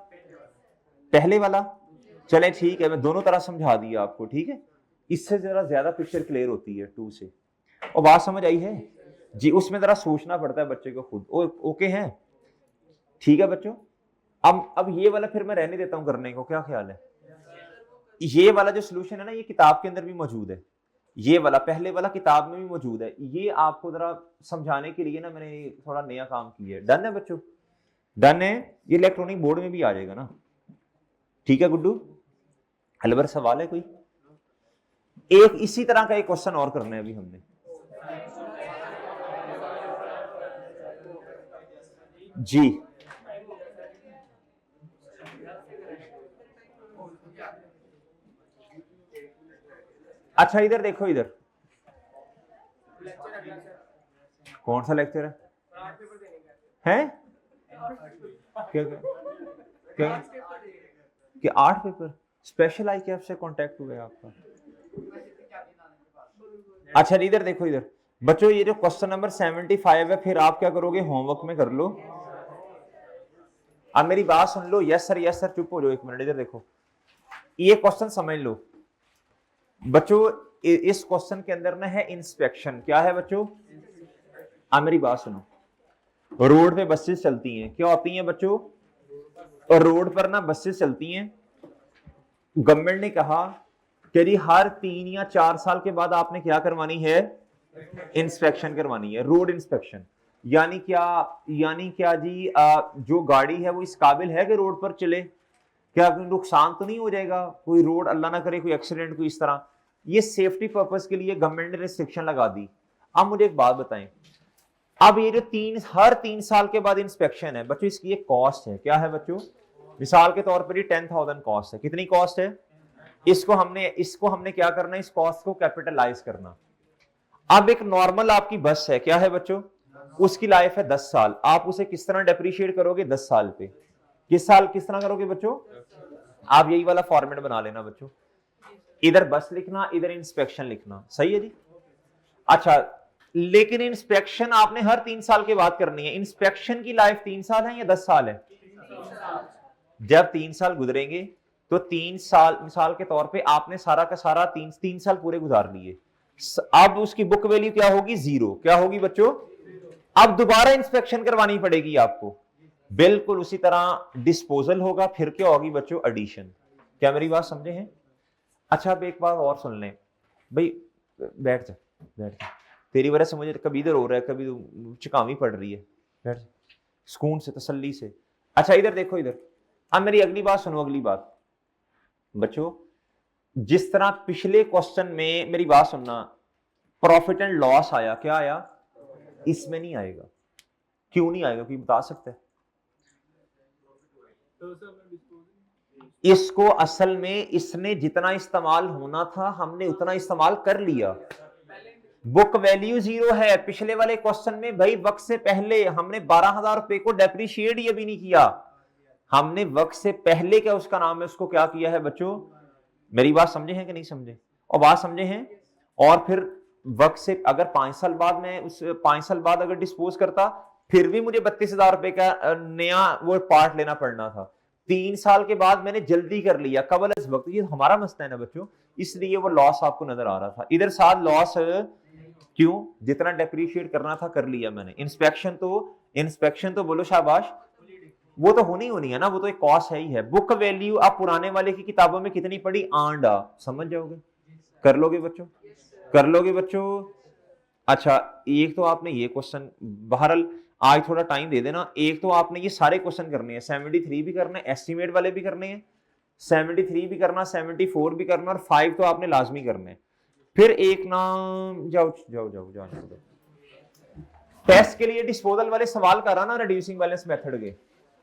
पहले वाला। चले ठीक है, मैं दोनों तरह समझा दिया आपको, ठीक है। इससे जरा ज्यादा पिक्चर क्लियर होती है 2 से। और बात समझ आई है जी, उसमें जरा सोचना पड़ता है बच्चे को खुद। ओके है, ठीक है बच्चों। अब ये वाला फिर मैं रहने देता हूं करने को, क्या ख्याल है? ये वाला जो सोल्यूशन है ना, ये किताब के अंदर भी मौजूद है, ये वाला पहले वाला किताब में भी मौजूद है। ये आपको जरा समझाने के लिए ना मैंने थोड़ा नया काम किया है। डन है बच्चों, डन है। ये इलेक्ट्रॉनिक बोर्ड में भी आ जाएगा ना, ठीक है गुड्डू। हलवर सवाल है कोई? एक इसी तरह का एक क्वेश्चन और करना है अभी हमने जी। अच्छा इधर देखो, इधर कौन सा लेक्चर है? हैं? क्या क्या क्या 8 पेपर? स्पेशल आई कैप से कांटेक्ट हुआ है आपका? अच्छा इधर देखो, इधर बच्चों ये जो क्वेश्चन नंबर 75 है, फिर आप क्या करोगे, होमवर्क में कर लो। अब मेरी बात सुन लो, यस सर चुप हो जाओ एक मिनट। इधर देखो, ये क्वेश्चन समझ लो बच्चों। इस क्वेश्चन के अंदर ना है इंस्पेक्शन। क्या है बच्चों? अब मेरी बात सुनो, रोड पे बसेस चलती हैं, क्या होती हैं बच्चों? और रोड पर ना बसेस चलती हैं। गवर्नमेंट ने कहा कि जी हर 3 या 4 साल के बाद आपने क्या करवानी है, इंस्पेक्शन करवानी है, रोड इंस्पेक्शन। यानी क्या जी, जो गाड़ी है वो इस काबिल है कि रोड पर चले? क्या कोई नुकसान तो नहीं हो जाएगा, कोई रोड अल्लाह ना करे कोई एक्सीडेंट कोई इस तरह? ये सेफ्टी पर्पस के लिए गवर्नमेंट ने रिस्ट्रिक्शन लगा दी। अब मुझे एक बात बताएं, अब ये जो हर 3 साल के बाद इंस्पेक्शन है बच्चों, इसकी एक कॉस्ट है। क्या है बच्चों? मिसाल के तौर पर ये 10,000 कॉस्ट है। कितनी कॉस्ट है? इसको हमने क्या करना है, इस कॉस्ट को कैपिटलाइज करना। अब एक नॉर्मल आपकी बस है, क्या है बच्चों? उसकी लाइफ है 10 साल। आप उसे किस तरह डेप्रिशिएट करोगे? 10 साल पे। किस तरह करोगे बच्चों? आप यही वाला फॉर्मेट बना लेना बच्चों, इधर बस लिखना, इधर इंस्पेक्शन लिखना। सही है जी? अच्छा, लेकिन इंस्पेक्शन आपने हर 3 साल के बाद करनी है। इंस्पेक्शन की लाइफ 3 साल है या 10 साल है? जब 3 साल गुजरेंगे तो 3 साल, मिसाल के तौर पे आपने सारा का सारा 3 साल पूरे गुजार लिए। अब उसकी बुक वैल्यू क्या होगी? 0। क्या होगी बच्चों? अब दोबारा इंस्पेक्शन करवानी पड़ेगी आपको। बिल्कुल उसी तरह डिस्पोजल होगा, फिर क्या होगी बच्चों? एडिशन। क्या मेरी बात समझे हैं? अच्छा अब एक बात और सुन लें भाई, बैठ जा। तेरी वजह से मुझे कभी इधर हो रहा है, कभी चिकामी पड़ रही है। बैठ जा सुकून से, तसल्ली से। अच्छा इधर देखो, इधर अब मेरी अगली बात सुनो। अगली बात बच्चों, जिस तरह पिछले क्वेश्चन में, मेरी बात सुनना, प्रॉफिट एंड लॉस आया, क्या आया? इसमें नहीं आएगा। क्यों नहीं आएगा, कोई बता सकता है? इसको असल में इसने जितना इस्तेमाल होना था हमने उतना इस्तेमाल कर लिया। बुक वैल्यू 0 है। पिछले वाले क्वेश्चन में भाई वक्त से पहले हमने 12,000 रुपए को डेप्रिशिएट ये भी नहीं किया। हमने वक्त से पहले, क्या उसका नाम है, उसको क्या किया है बच्चों? मेरी बात समझे हैं कि नहीं समझे? और बात समझे हैं? और फिर वक्त से अगर 5 साल बाद मैं उस 5 साल बाद अगर डिस्पोज करता, फिर भी मुझे 32,000 रुपए का नया वो पार्ट लेना पड़ना था। 3 साल के बाद मैंने जल्दी कर लिया, कबल इस वक्त। ये हमारा मसला है ना बच्चों, इसलिए वो लॉस आपको नजर आ रहा था। इधर साथ लॉस क्यों? जितना डेप्रिशिएट करना था कर लिया मैंने। इंस्पेक्शन तो बोलो शाबाश, वो तो होनी है ना, वो तो एक कॉस्ट है ही है। बुक वैल्यू आप पुराने वाले की किताबों में कितनी पड़ी? आंडा। समझ जाओगे? कर लोगे बच्चों? कर लोगे बच्चों? अच्छा एक तो आपने ये क्वेश्चन, बहरहाल आज थोड़ा टाइम दे देना। एक तो आपने ये सारे क्वेश्चन करने हैं, 73 भी करने हैं, एस्टिमेट वाले भी करने हैं, 73 भी करना, 74 भी करना, और 5 तो आपने लाजमी करने हैं। फिर एक ना, जाओ टेस्ट के लिए डिस्पोजल वाले सवाल करा ना, रिड्यूसिंग बैलेंस मेथड के।